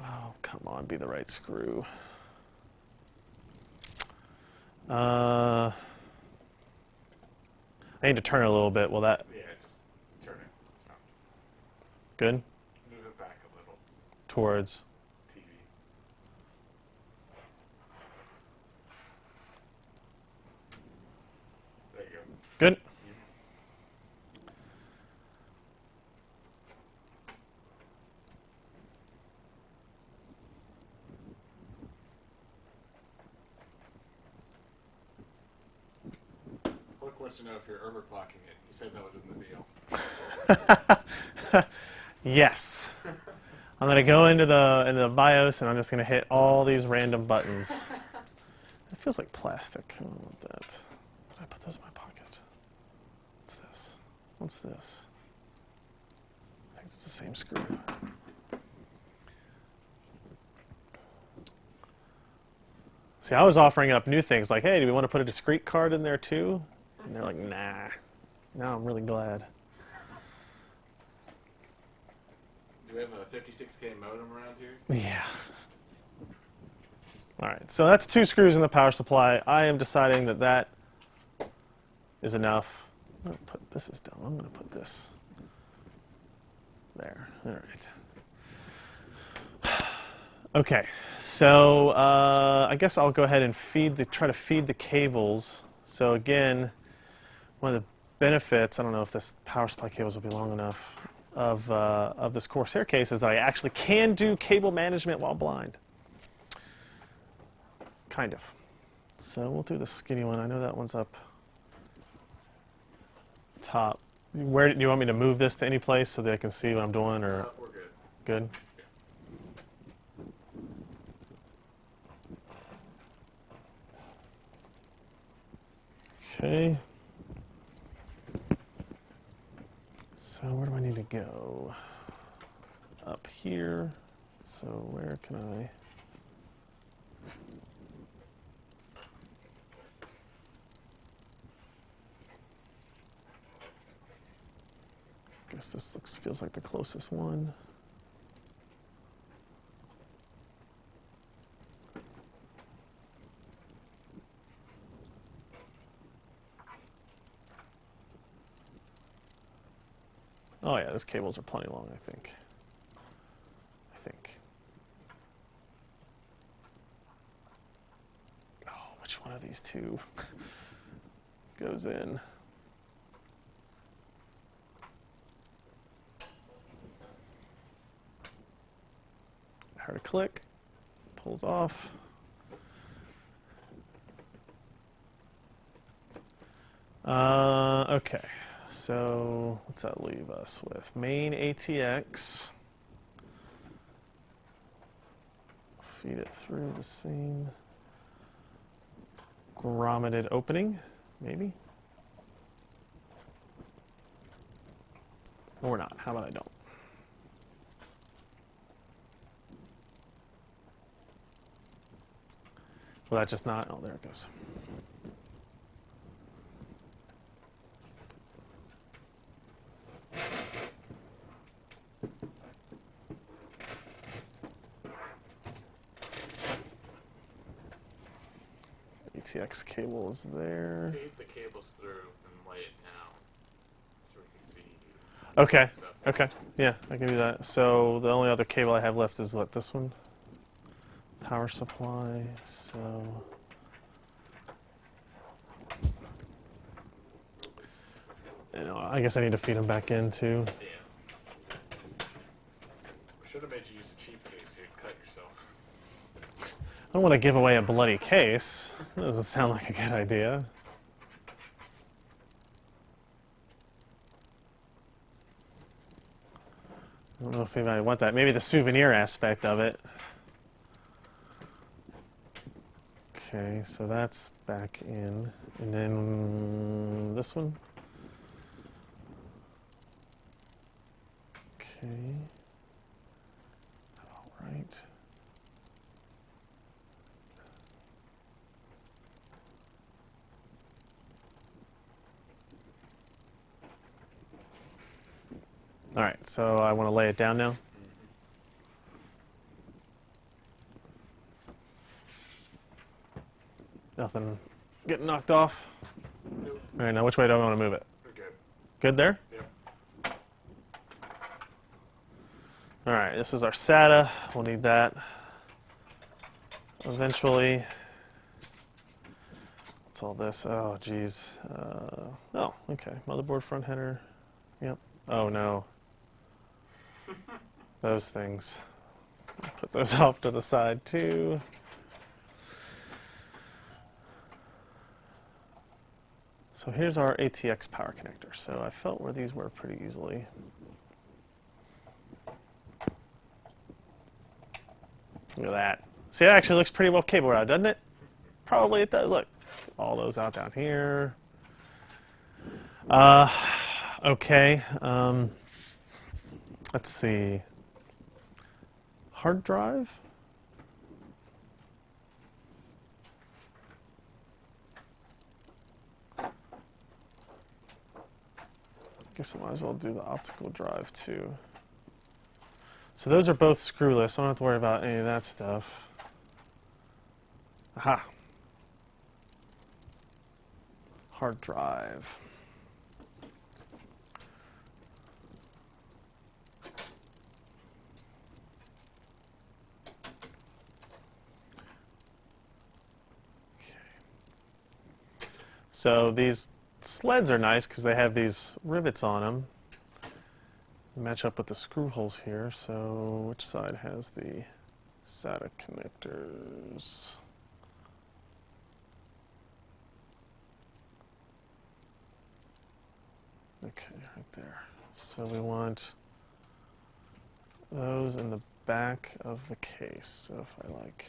Oh, come on, be the right screw. I need to turn it a little bit. Will that Yeah, just turn it. It's fine. good? Move it back a little. Towards. TV. There you go. Good. Hulk wants to know if you're overclocking it. He said that was in the deal. Yes. I'm gonna go into the BIOS and I'm just gonna hit all these random buttons. It feels like plastic. I don't want that. Did I put those in my pocket? What's this? What's this? I think it's the same screw. See, I was offering up new things like, hey, do we want to put a discrete card in there too? And they're like, nah. No, I'm really glad. Do we have a 56K modem around here? Yeah. All right, so that's 2 screws in the power supply. I am deciding that that is enough. This is dumb. I'm going to put this there. All right. Okay, so I guess I'll go ahead and try to feed the cables. So again, one of the benefits, I don't know if this power supply cables will be long enough, of this Corsair case is that I actually can do cable management while blind. Kind of. So we'll do the skinny one. I know that one's up top. Where do you want me to move this to any place so that I can see what I'm doing? Or We're good. good? Okay. So where do I need to go? Up here. So where can I? Guess this feels like the closest one. Oh yeah, those cables are plenty long, I think. Oh, which one of these two goes in? I heard a click, pulls off. Okay, so what's that leave us with? Main ATX. Feed it through the same grommeted opening, maybe? Or not. How about I don't? Will that just not? Oh, there it goes. ATX cable is there. Feed the cables through and lay it down so we can see. Okay. Stuff. Okay. Yeah, I can do that. So the only other cable I have left is what, this one? Power supply. So you know, I guess I need to feed them back in too. Yeah. I don't want to give away a bloody case. That doesn't sound like a good idea. I don't know if anybody want that. Maybe the souvenir aspect of it. Okay, so that's back in. And then this one. Okay. All right. All right, so I want to lay it down now. Nothing getting knocked off. Nope. All right, now which way do I want to move it? We're good. Good there? Yep. All right, this is our SATA. We'll need that eventually. What's all this? Oh, geez. Oh, okay. Motherboard front header. Yep. Oh, no. Those things. Put those off to the side, too. So here's our ATX power connector. So I felt where these were pretty easily. Look at that. See, it actually looks pretty well cable routed, doesn't it? Probably it does. Look, all those out down here. Okay. Let's see. Hard drive. Guess I might as well do the optical drive too. So those are both screwless. I don't have to worry about any of that stuff. Aha. Hard drive. Okay. So these sleds are nice because they have these rivets on them. Match up with the screw holes here. So which side has the SATA connectors? Okay, right there. So we want those in the back of the case. So if I like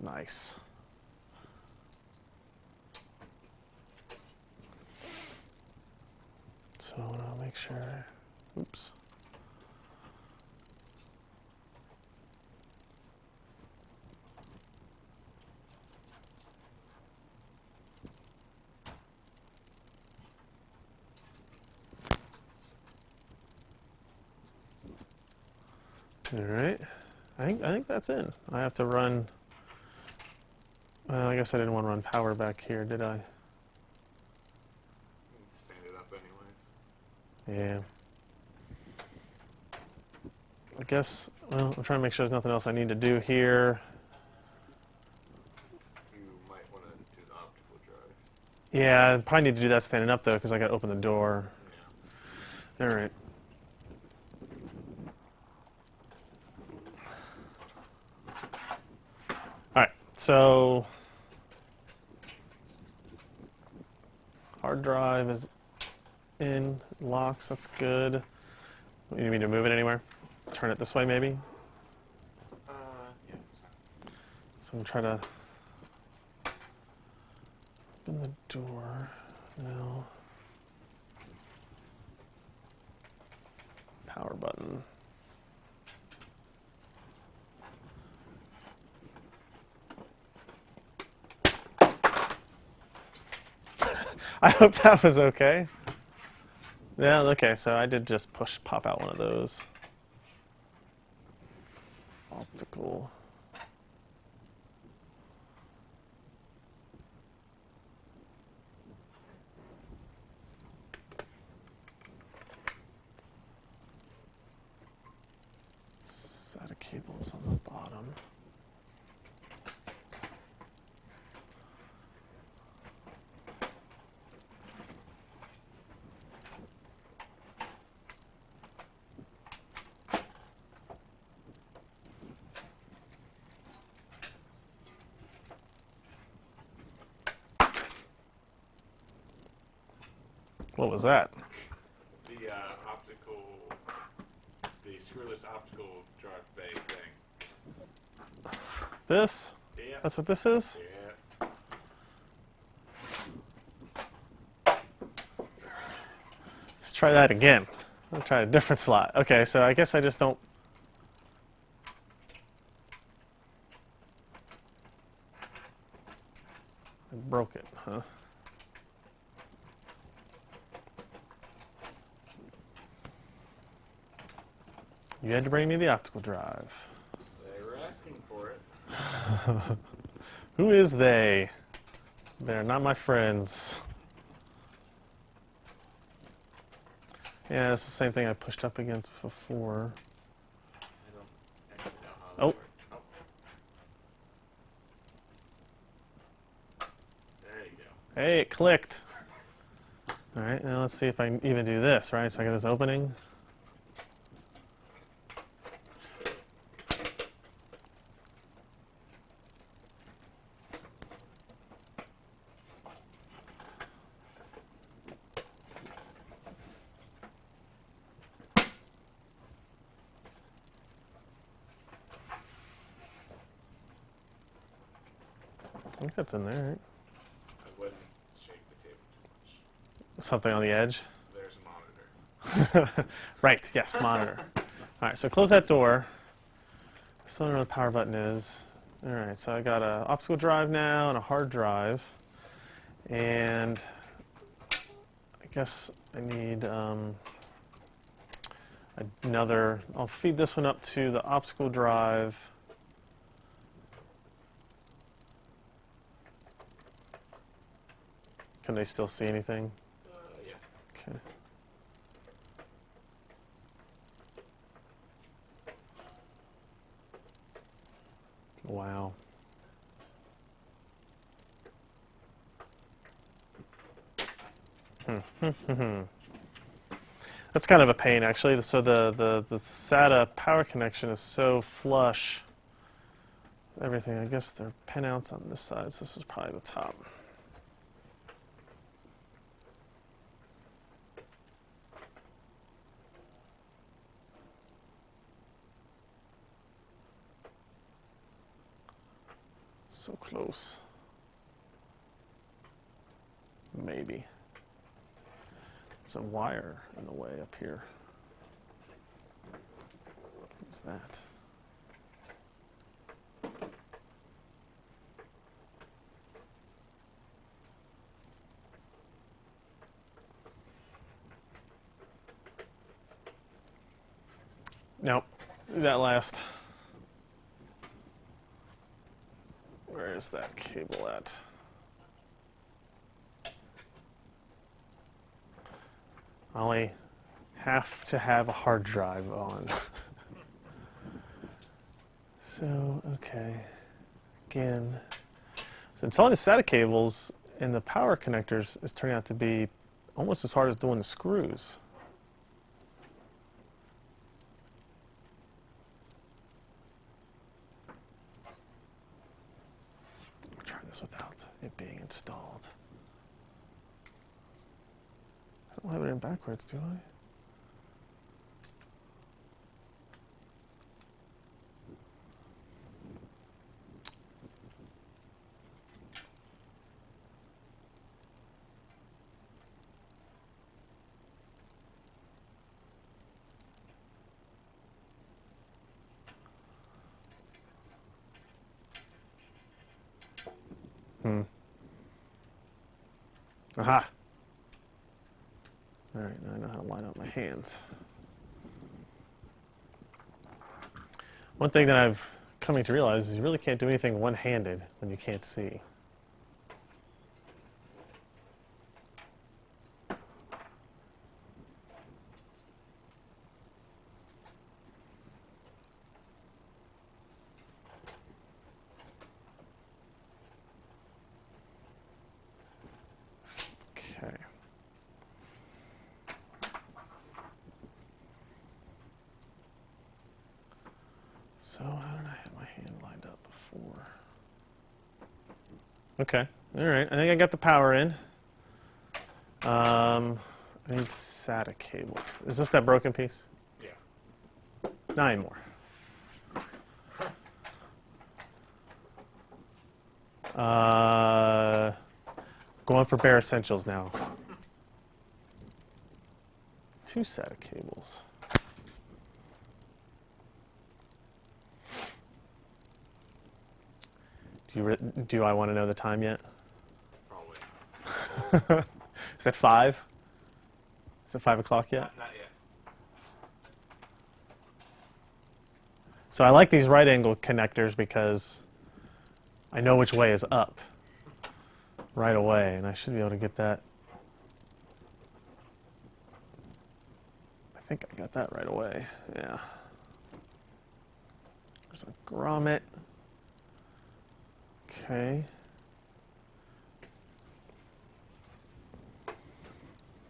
nice. So I'll make sure. Oops. All right. I think that's in. I have to run. Well, I guess I didn't want to run power back here, did I? Stand it up anyways. Yeah. I guess, well, I'm trying to make sure there's nothing else I need to do here. You might want to do the optical drive. Yeah, I probably need to do that standing up, though, because I got to open the door. Yeah. All right. All right, so hard drive is in, locks, that's good. You need me to move it anywhere? Turn it this way, maybe? Yeah, that's fine. So I'm going to try to open the door now. Power button. I hope that was okay. Yeah, okay, so I did just pop out one of those. Optical. SATA cables on the bottom. What was that? The the screwless optical drive bay thing. This? Yeah. That's what this is? Yeah. Let's try that again. I'll try a different slot. Okay, so I guess I just don't... I broke it, huh? You had to bring me the optical drive. They were asking for it. Who is they? They're not my friends. Yeah, it's the same thing I pushed up against before. I don't actually know how Oh. that works. Oh. There you go. Hey, it clicked. All right, now let's see if I can even do this, right? So I got this opening. I think that's in there, right? I wouldn't shake the table too much. Something on the edge. There's a monitor. Right, yes, monitor. All right, so close that door. Still don't know where the power button is. All right, so I got an optical drive now and a hard drive. And I guess I need another, I'll feed this one up to the optical drive. Can they still see anything? Yeah. Okay. Wow. That's kind of a pain, actually. So the SATA power connection is so flush. Everything. I guess there are pinouts on this side, so this is probably the top. So close. Maybe. There's a wire in the way up here. What's that? Nope. Do that last. Where is that cable at? I only have to have a hard drive on. So, okay. Again. So installing the SATA cables and the power connectors is turning out to be almost as hard as doing the screws. I'll try this without it being installed. I don't have it in backwards, do I? Aha! All right, now I know how to line up my hands. One thing that I've coming to realize is you really can't do anything one-handed when you can't see. Okay. So how did I have my hand lined up before? Okay, all right. I think I got the power in. I need SATA cable. Is this that broken piece? Yeah. Not anymore. Going for bare essentials now. 2 SATA cables. Do I want to know the time yet? Probably. Is it 5? Is it 5 o'clock yet? Not yet. So I like these right angle connectors because I know which way is up right away, and I should be able to get that. I think I got that right away. Yeah. There's a grommet. Okay.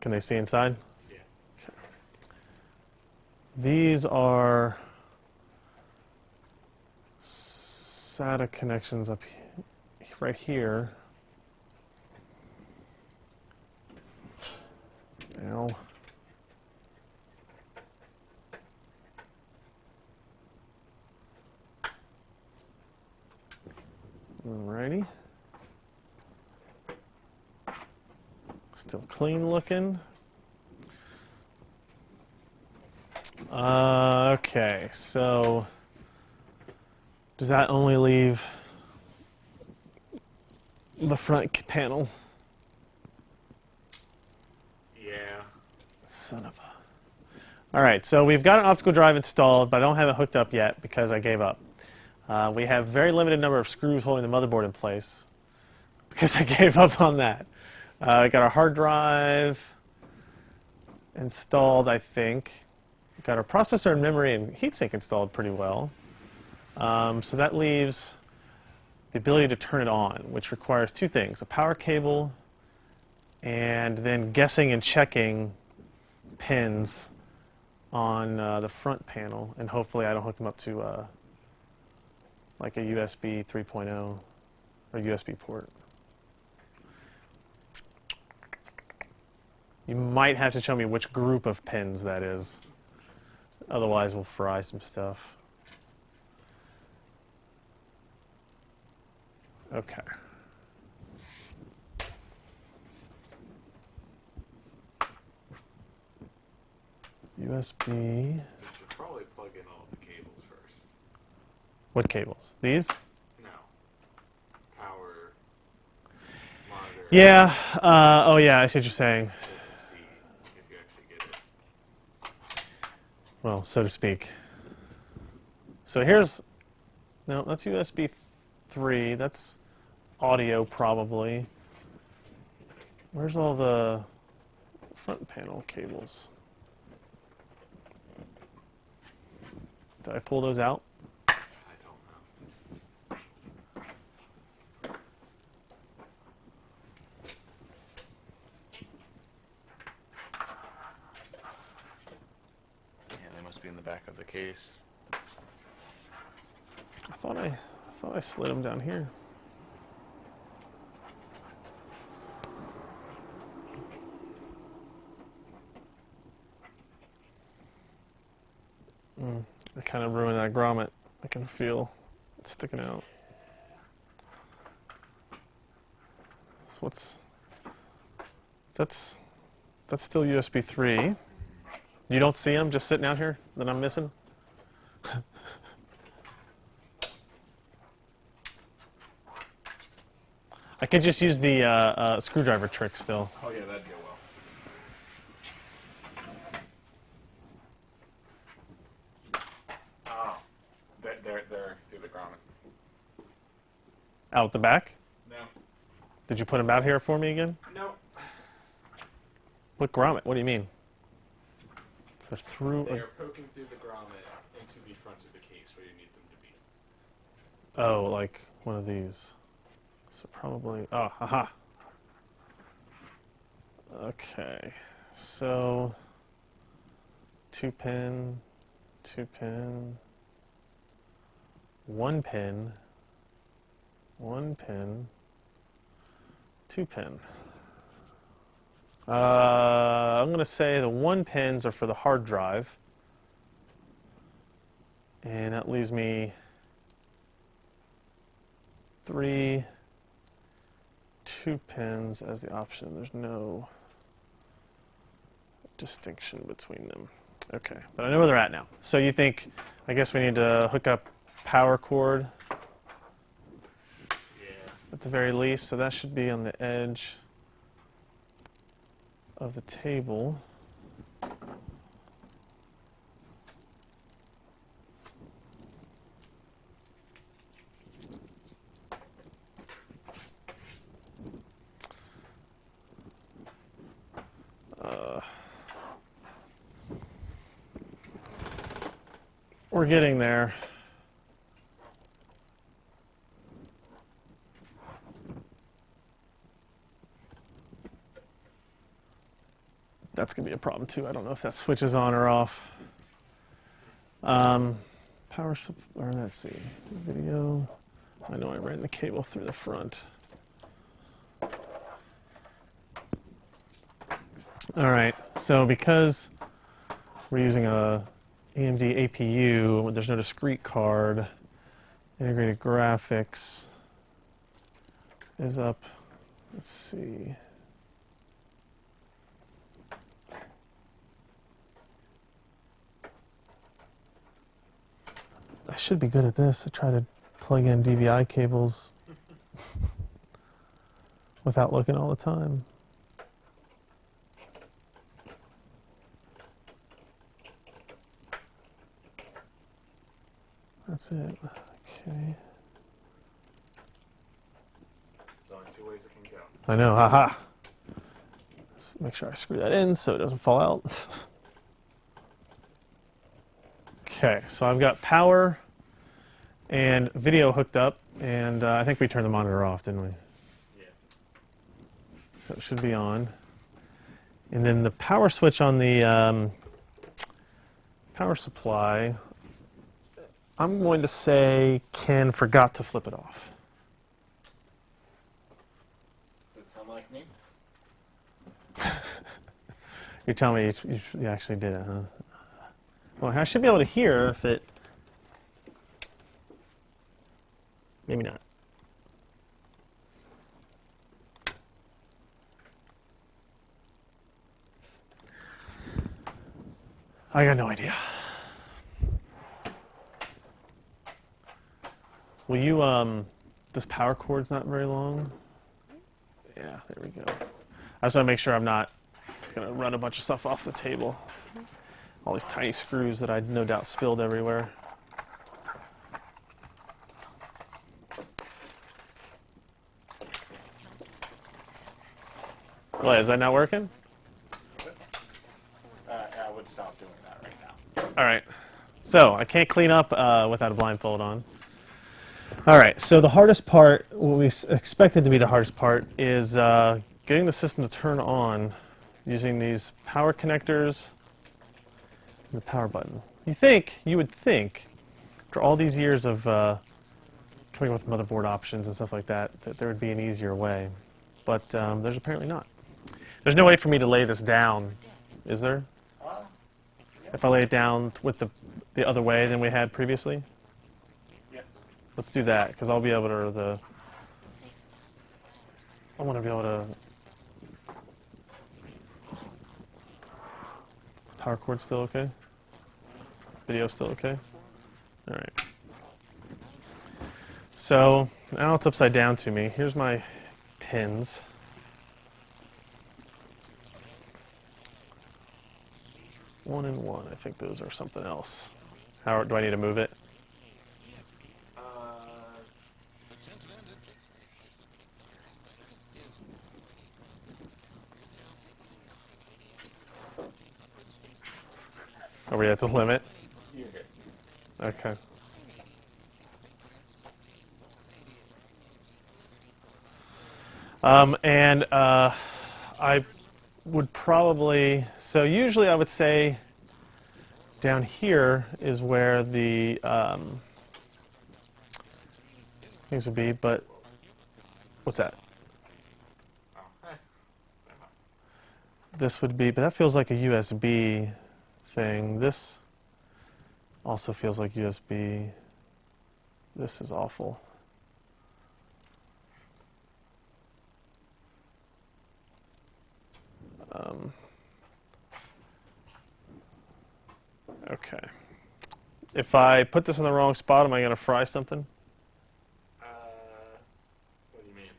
Can they see inside? Yeah. Okay. These are SATA connections up right here. Ow. Alrighty. Still clean looking. Okay, so does that only leave the front panel? Yeah. Son of a... All right, so we've got an optical drive installed, but I don't have it hooked up yet because I gave up. We have very limited number of screws holding the motherboard in place because I gave up on that. I got our hard drive installed, I think. Got our processor and memory and heatsink installed pretty well. So that leaves the ability to turn it on, which requires 2 things: a power cable and then guessing and checking pins on the front panel. And hopefully I don't hook them up to like a USB 3.0 or USB port. You might have to show me which group of pins that is. Otherwise, we'll fry some stuff. Okay. USB. You should probably plug in all the cables first. What cables? These? No. Power. Monitor. Yeah. Oh, yeah. I see what you're saying. To see if you actually get it. Well, so to speak. So here's... No, that's USB 3. That's audio, probably. Where's all the front panel cables? Did I pull those out? I don't know. Yeah, they must be in the back of the case. I thought I slid them down here. I kind of ruined that grommet. I can feel it sticking out. So what's... That's still USB 3. You don't see them just sitting out here that I'm missing? I could just use the screwdriver trick still. Oh yeah, that'd go well. Oh, they're through the grommet. Out the back? No. Did you put them out here for me again? No. What grommet? What do you mean? They're through... They are poking through the grommet into the front of the case where you need them to be. Oh, like one of these. So probably... Oh, haha. Okay. So... 2 pin, 2 pin, 1 pin, 1 pin, 2 pin. I'm going to say the 1 pins are for the hard drive. And that leaves me 3 2 pins as the option. There's no distinction between them. Okay, but I know where they're at now. So you think, I guess we need to hook up power cord at the very least. So that should be on the edge of the table. We're getting there. That's going to be a problem too. I don't know if that switch is on or off. Power supply, or let's see, video. I know I ran the cable through the front. All right, so because we're using a AMD APU, there's no discrete card, integrated graphics is up, let's see. I should be good at this. I try to plug in DVI cables without looking all the time. That's it. Okay. There's only 2 ways it can go. I know, haha. Let's make sure I screw that in so it doesn't fall out. Okay, so I've got power and video hooked up, and I think we turned the monitor off, didn't we? Yeah. So it should be on. And then the power switch on the power supply, I'm going to say Ken forgot to flip it off. Does it sound like me? You're telling me you actually did it, huh? Well, I should be able to hear if it... Maybe not. I got no idea. Will you, this power cord's not very long. Yeah, there we go. I just want to make sure I'm not going to run a bunch of stuff off the table. All these tiny screws that I no doubt spilled everywhere. What, is that not working? I would stop doing that right now. All right. So I can't clean up without a blindfold on. All right. So the hardest part, what we expected to be the hardest part, is getting the system to turn on using these power connectors and the power button. You would think, after all these years of coming up with motherboard options and stuff like that, that there would be an easier way. But there's apparently not. There's no way for me to lay this down, is there? If I lay it down with the other way than we had previously? Yeah. Let's do that, because I'll be able to, I want to be able to, power cord still okay? Video still okay? All right. So now it's upside down to me. Here's my pins. One and one. I think those are something else. How do I need to move it? Are we at the limit? You're good. Okay. I would probably, so usually I would say down here is where the things would be, but what's that? Oh, never mind. this would be, but that feels like a USB thing. This also feels like USB. This is awful. Okay. If I put this in the wrong spot, am I going to fry something? What do you mean?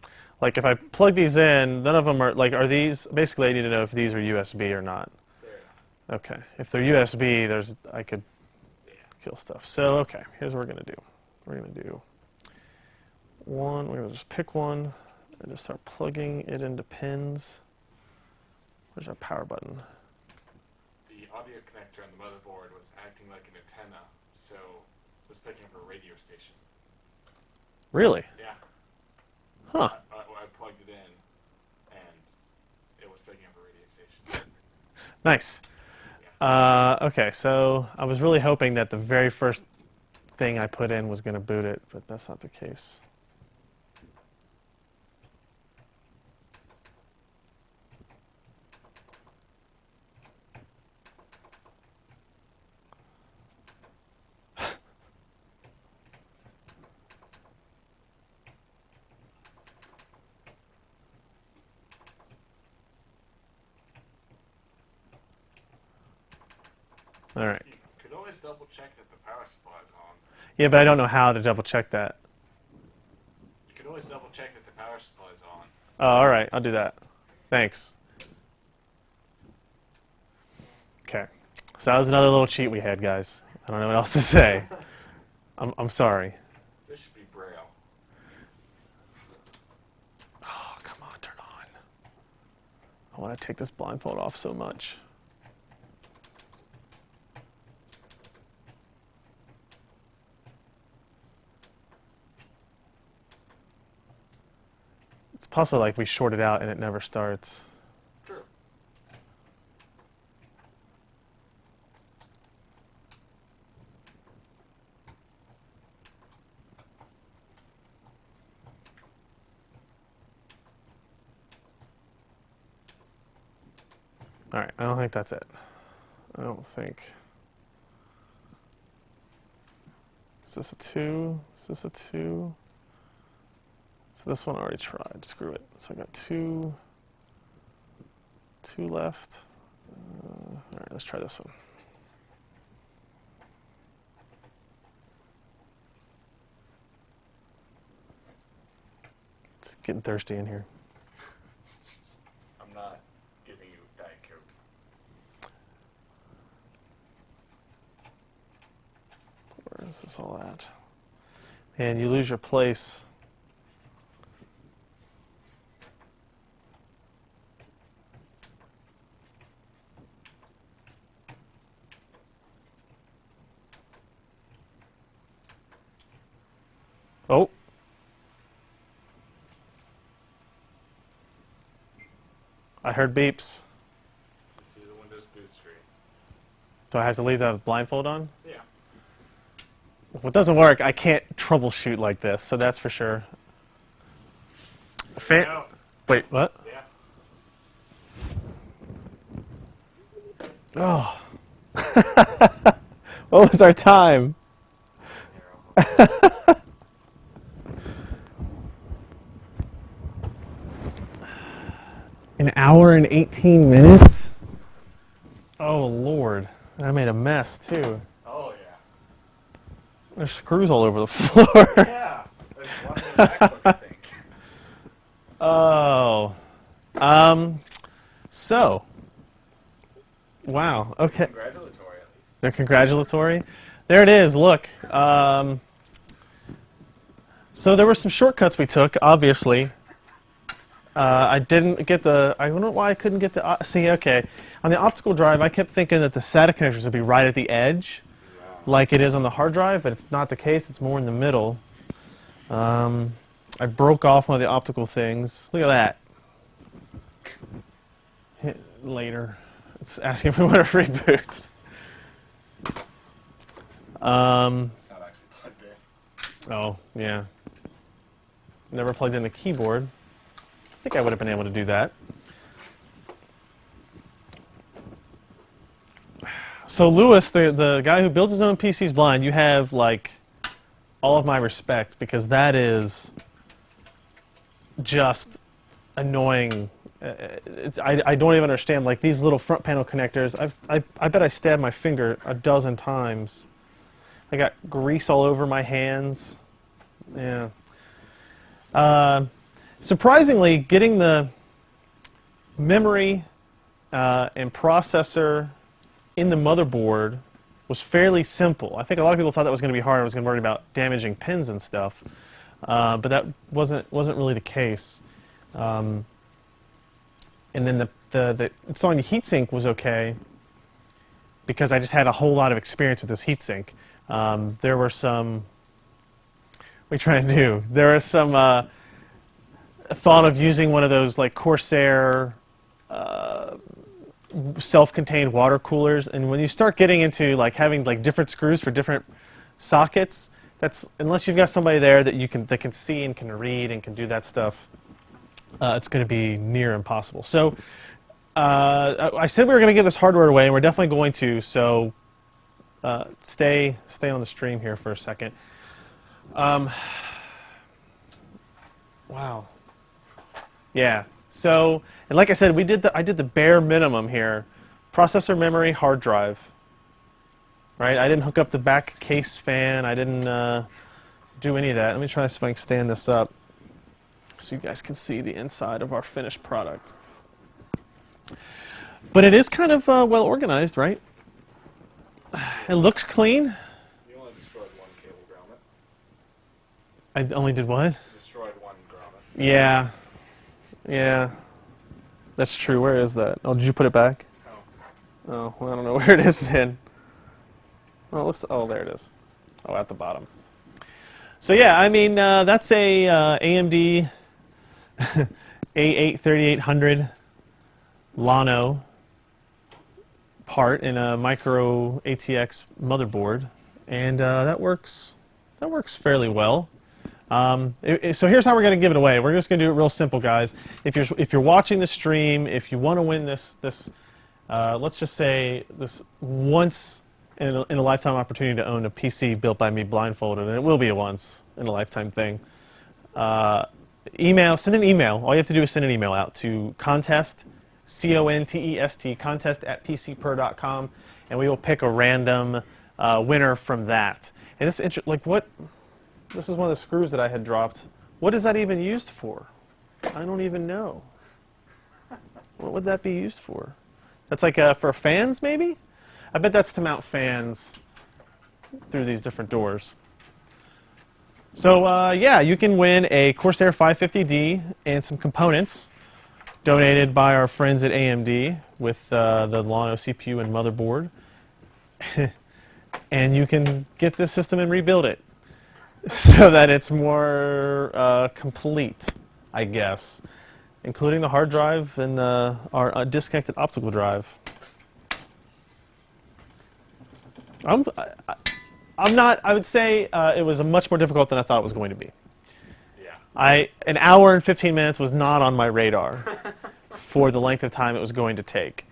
Like if I plug these in, none of them are, like, are these, basically I need to know if these are USB or not. They're not. Okay. If they're USB, I could Yeah. kill stuff. So, okay, here's what we're going to do. We're going to do one, we're going to just pick one and just start plugging it into pins. Where's our power button? The audio connector on the motherboard was acting like an antenna, so it was picking up a radio station. Really? Yeah. Huh. I plugged it in, and it was picking up a radio station. Nice. Okay, so I was really hoping that the very first thing I put in was going to boot it, but that's not the case. All right. You could always double check that the power supply is on. Yeah, but I don't know how to double check that. You could always double check that the power supply is on. Oh, all right, I'll do that. Thanks. Okay. So that was another little cheat we had, guys. I don't know what else to say. I'm sorry. This should be Braille. Oh, come on, turn on. I want to take this blindfold off so much. It's possible like we short it out and it never starts. True. All right, I don't think that's it. I don't think. Is this a 2? Is this a 2? So this one I already tried. Screw it. So I got two left. All right, let's try this one. It's getting thirsty in here. I'm not giving you Diet Coke. Where is this all at? And you lose your place. Oh. I heard beeps. This is the Windows boot screen. So I have to leave the blindfold on? Yeah. If it doesn't work, I can't troubleshoot like this, so that's for sure. No. Wait, what? Yeah. Oh. What was our time? An hour and 18 minutes? Oh, Lord. I made a mess, too. Oh, yeah. There's screws all over the floor. Yeah. There's one in the MacBook, I think. Oh. So. Wow, okay. Congratulatory, at least. They're congratulatory. There it is, look. So there were some shortcuts we took, obviously. I didn't get the, I don't know why I couldn't get the, see, okay. On the optical drive, I kept thinking that the SATA connectors would be right at the edge, like it is on the hard drive, but it's not the case. It's more in the middle. I broke off one of the optical things. Look at that. Hit later. It's asking if we want to reboot. It's not actually plugged in. Oh, yeah. Never plugged in the keyboard. I think I would have been able to do that. So Lewis, the guy who builds his own PCs blind, you have like all of my respect, because that is just annoying. I don't even understand, like, these little front panel connectors. I bet I stabbed my finger a dozen times. I got grease all over my hands. Yeah. Surprisingly, getting the memory and processor in the motherboard was fairly simple. I think a lot of people thought that was going to be hard. I was going to worry about damaging pins and stuff, but that wasn't really the case. And then the installing the heatsink was okay, because I just had a whole lot of experience with this heatsink. There were some. What are you trying to do? There was some thought of using one of those like Corsair self-contained water coolers, and when you start getting into like having like different screws for different sockets, that's, unless you've got somebody there that can see and can read and can do that stuff, it's going to be near impossible. So I said we were going to give this hardware away, and we're definitely going to. So stay on the stream here for a second. Wow. Yeah. So, and like I said, I did the bare minimum here. Processor, memory, hard drive. Right? I didn't hook up the back case fan. I didn't do any of that. Let me try to see if I can stand this up so you guys can see the inside of our finished product. But it is kind of well organized, right? It looks clean. You only destroyed one cable grommet. I only did what? You destroyed one grommet. Yeah. Yeah. That's true. Where is that? Oh, did you put it back? Oh. Oh, well, I don't know where it is then. Oh, it looks. Oh, there it is. Oh, at the bottom. So yeah, I mean, that's a AMD A8-3800 Llano part in a micro ATX motherboard, and that works fairly well. So here's how we're going to give it away. We're just going to do it real simple, guys. If you're watching the stream, if you want to win this let's just say this once in a lifetime opportunity to own a PC built by me, Blindfolded, and it will be a once in a lifetime thing. Send an email. All you have to do is send an email out to contest, C-O-N-T-E-S-T, contest@pcper.com, and we will pick a random winner from that. And this is like what? This is one of the screws that I had dropped. What is that even used for? I don't even know. What would that be used for? That's like for fans, maybe? I bet that's to mount fans through these different doors. So yeah, you can win a Corsair 550D and some components donated by our friends at AMD with the Llano CPU and motherboard. And you can get this system and rebuild it so that it's more complete, I guess, including the hard drive and our disconnected optical drive. I would say it was much more difficult than I thought it was going to be. Yeah. An hour and 15 minutes was not on my radar for the length of time it was going to take.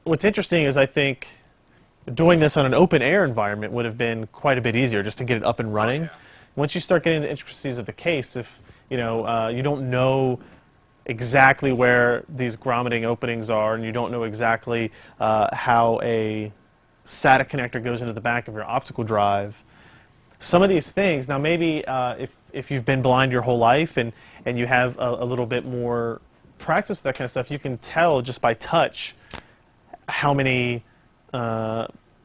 What's interesting is I think doing this on an open air environment would have been quite a bit easier just to get it up and running. Yeah. Once you start getting the intricacies of the case, if you don't know exactly where these grommeting openings are, and you don't know exactly how a SATA connector goes into the back of your optical drive, some of these things, now maybe if you've been blind your whole life and you have a little bit more practice with that kind of stuff, you can tell just by touch how many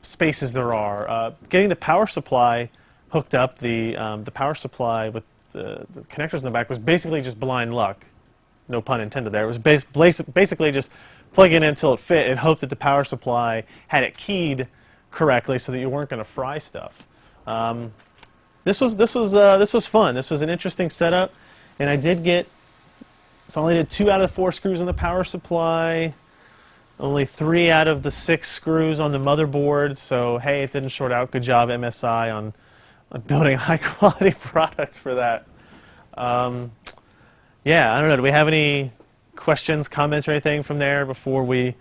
spaces there are. Getting the power supply hooked up, the power supply with the connectors in the back was basically just blind luck. No pun intended there. It was basically just plug it in until it fit and hope that the power supply had it keyed correctly so that you weren't going to fry stuff. This was fun. This was an interesting setup, and I did get. So I only did 2 out of the 4 screws on the power supply. Only 3 out of the 6 screws on the motherboard. So hey, it didn't short out. Good job, MSI, on building high quality products for that. Yeah, I don't know. Do we have any questions, comments, or anything from there before we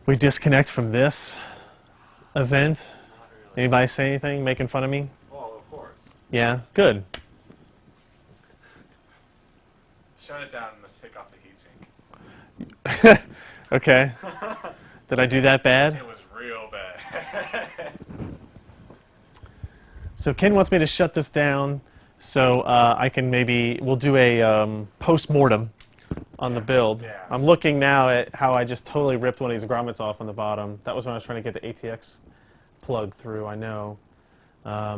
we disconnect from this event. Not really. Anybody say anything? Making fun of me? Well, of course. Yeah, good. Shut it down and let's take off the heatsink. Okay. Did I do that bad? It was real bad. So Ken wants me to shut this down so I can we'll do a post-mortem on the build. Yeah. I'm looking now at how I just totally ripped one of these grommets off on the bottom. That was when I was trying to get the ATX plug through, I know. I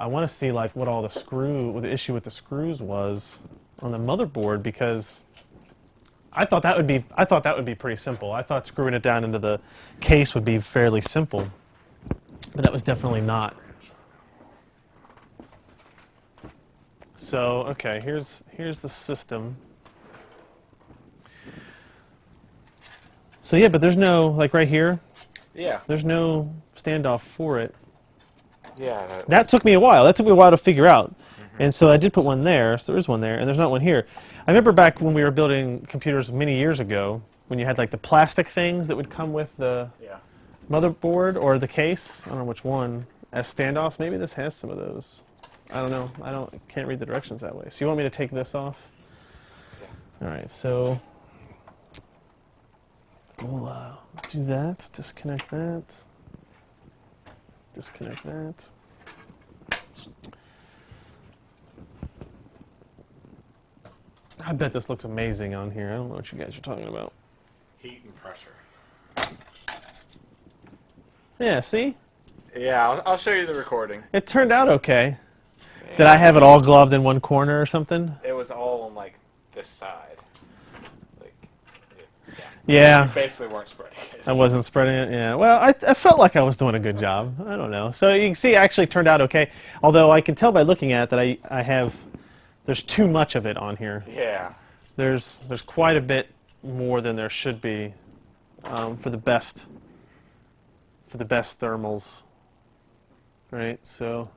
want to see like what the issue with the screws was on the motherboard, because I thought that would be pretty simple. I thought screwing it down into the case would be fairly simple, but that was definitely not. So okay, here's the system. So yeah, but there's no, like right here, Yeah. there's no standoff for it. Yeah. That took me a while. That took me a while to figure out. And so I did put one there, so there is one there, and there's not one here. I remember back when we were building computers many years ago, when you had like the plastic things that would come with the Yeah. motherboard or the case. I don't know which one. As standoffs, maybe this has some of those. I don't know. Can't read the directions that way. So you want me to take this off? Yeah. All right, so we'll do that. Disconnect that. Disconnect that. I bet this looks amazing on here. I don't know what you guys are talking about. Heat and pressure. Yeah, see? Yeah, I'll show you the recording. It turned out okay. Did I have it all gloved in one corner or something? It was all on like this side. Like, yeah. Yeah. You basically weren't spreading it. I wasn't spreading it, yeah. Well, I felt like I was doing a good job. I don't know. So you can see it actually turned out okay. Although I can tell by looking at it that there's too much of it on here. Yeah. There's quite a bit more than there should be for the best thermals. Right, so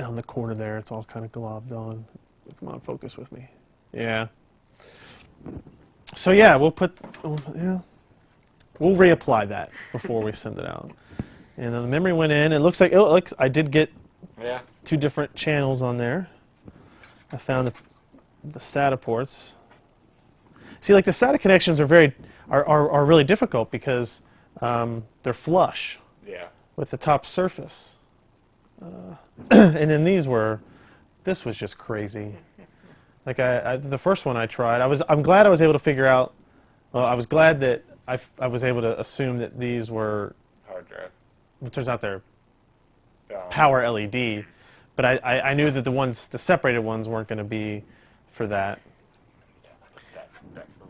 on the corner there, it's all kind of globbed on. Come on, focus with me. Yeah. So yeah, we'll reapply that before we send it out. And then the memory went in. It looks like I did get Yeah. 2 different channels on there. I found the SATA ports. See, like the SATA connections are really difficult because they're flush Yeah. with the top surface. And then this was just crazy. Like the first one I tried, I'm glad I was able to figure out. Well, I was glad that I was able to assume that these were. Hard drive. It turns out they're power LED, but I knew that the separated ones weren't going to be for that.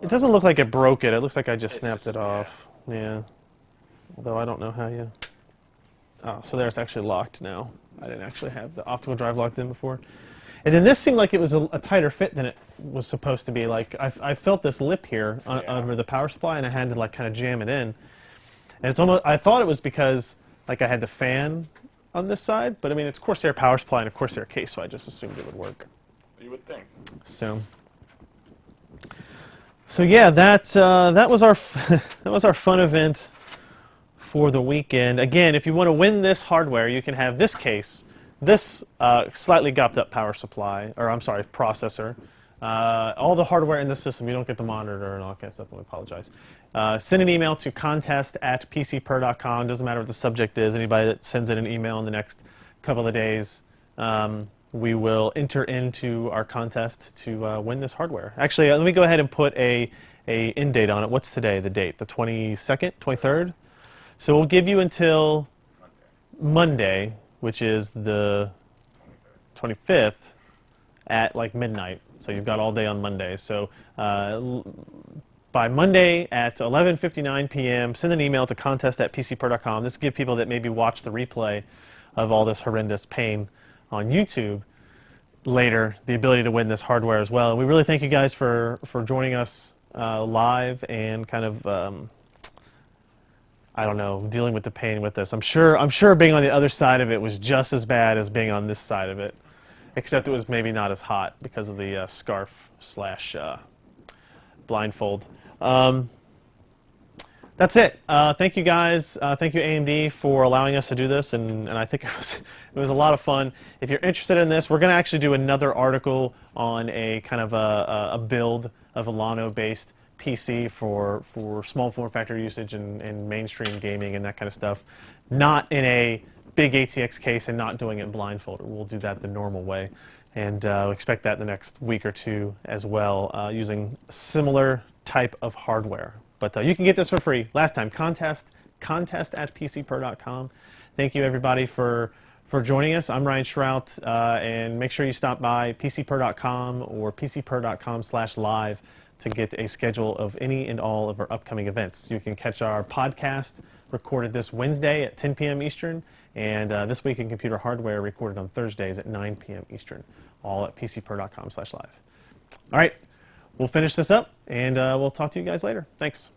It doesn't look like it broke it. It looks like I just snapped it off. Yeah. Although I don't know how you. Oh, so there it's actually locked now. I didn't actually have the optical drive locked in before. And then this seemed like it was a tighter fit than it was supposed to be. Like I felt this lip here under the power supply, and I had to like kind of jam it in. And it's almost, I thought it was because like I had the fan on this side, but I mean it's Corsair power supply and a Corsair case, so I just assumed it would work. You would think. So yeah, that was our that was our fun event for the weekend. Again, if you want to win this hardware, you can have this case, this slightly gopped up power supply, or I'm sorry, processor. All the hardware in the system. You don't get the monitor and all that kind of stuff. I apologize. Send an email to contest@pcper.com. Doesn't matter what the subject is. Anybody that sends in an email in the next couple of days, we will enter into our contest to win this hardware. Actually, let me go ahead and put a end date on it. What's today? The date? The 22nd? 23rd? So we'll give you until Monday, which is the 25th, at like midnight. So you've got all day on Monday. So by Monday at 11:59 p.m., send an email to contest@pcper.com. This will give people that maybe watch the replay of all this horrendous pain on YouTube later the ability to win this hardware as well. And we really thank you guys for joining us live and kind of I don't know, dealing with the pain with this. I'm sure being on the other side of it was just as bad as being on this side of it, except it was maybe not as hot because of the scarf / Blindfold. That's it. Thank you guys. Thank you AMD for allowing us to do this, and I think it was a lot of fun. If you're interested in this, we're going to actually do another article on a kind of a build of a Llano-based PC for small form factor usage and mainstream gaming and that kind of stuff. Not in a big ATX case and not doing it blindfolded. We'll do that the normal way, and expect that in the next week or two as well, using similar type of hardware. But you can get this for free. Last time, contest at PCPer.com. Thank you, everybody, for joining us. I'm Ryan Shrout, and make sure you stop by PCPer.com or PCPer.com/live to get a schedule of any and all of our upcoming events. You can catch our podcast recorded this Wednesday at 10 p.m. Eastern, and This Week in Computer Hardware recorded on Thursdays at 9 p.m. Eastern, all at PCPer.com/live. All right. We'll finish this up, and we'll talk to you guys later. Thanks.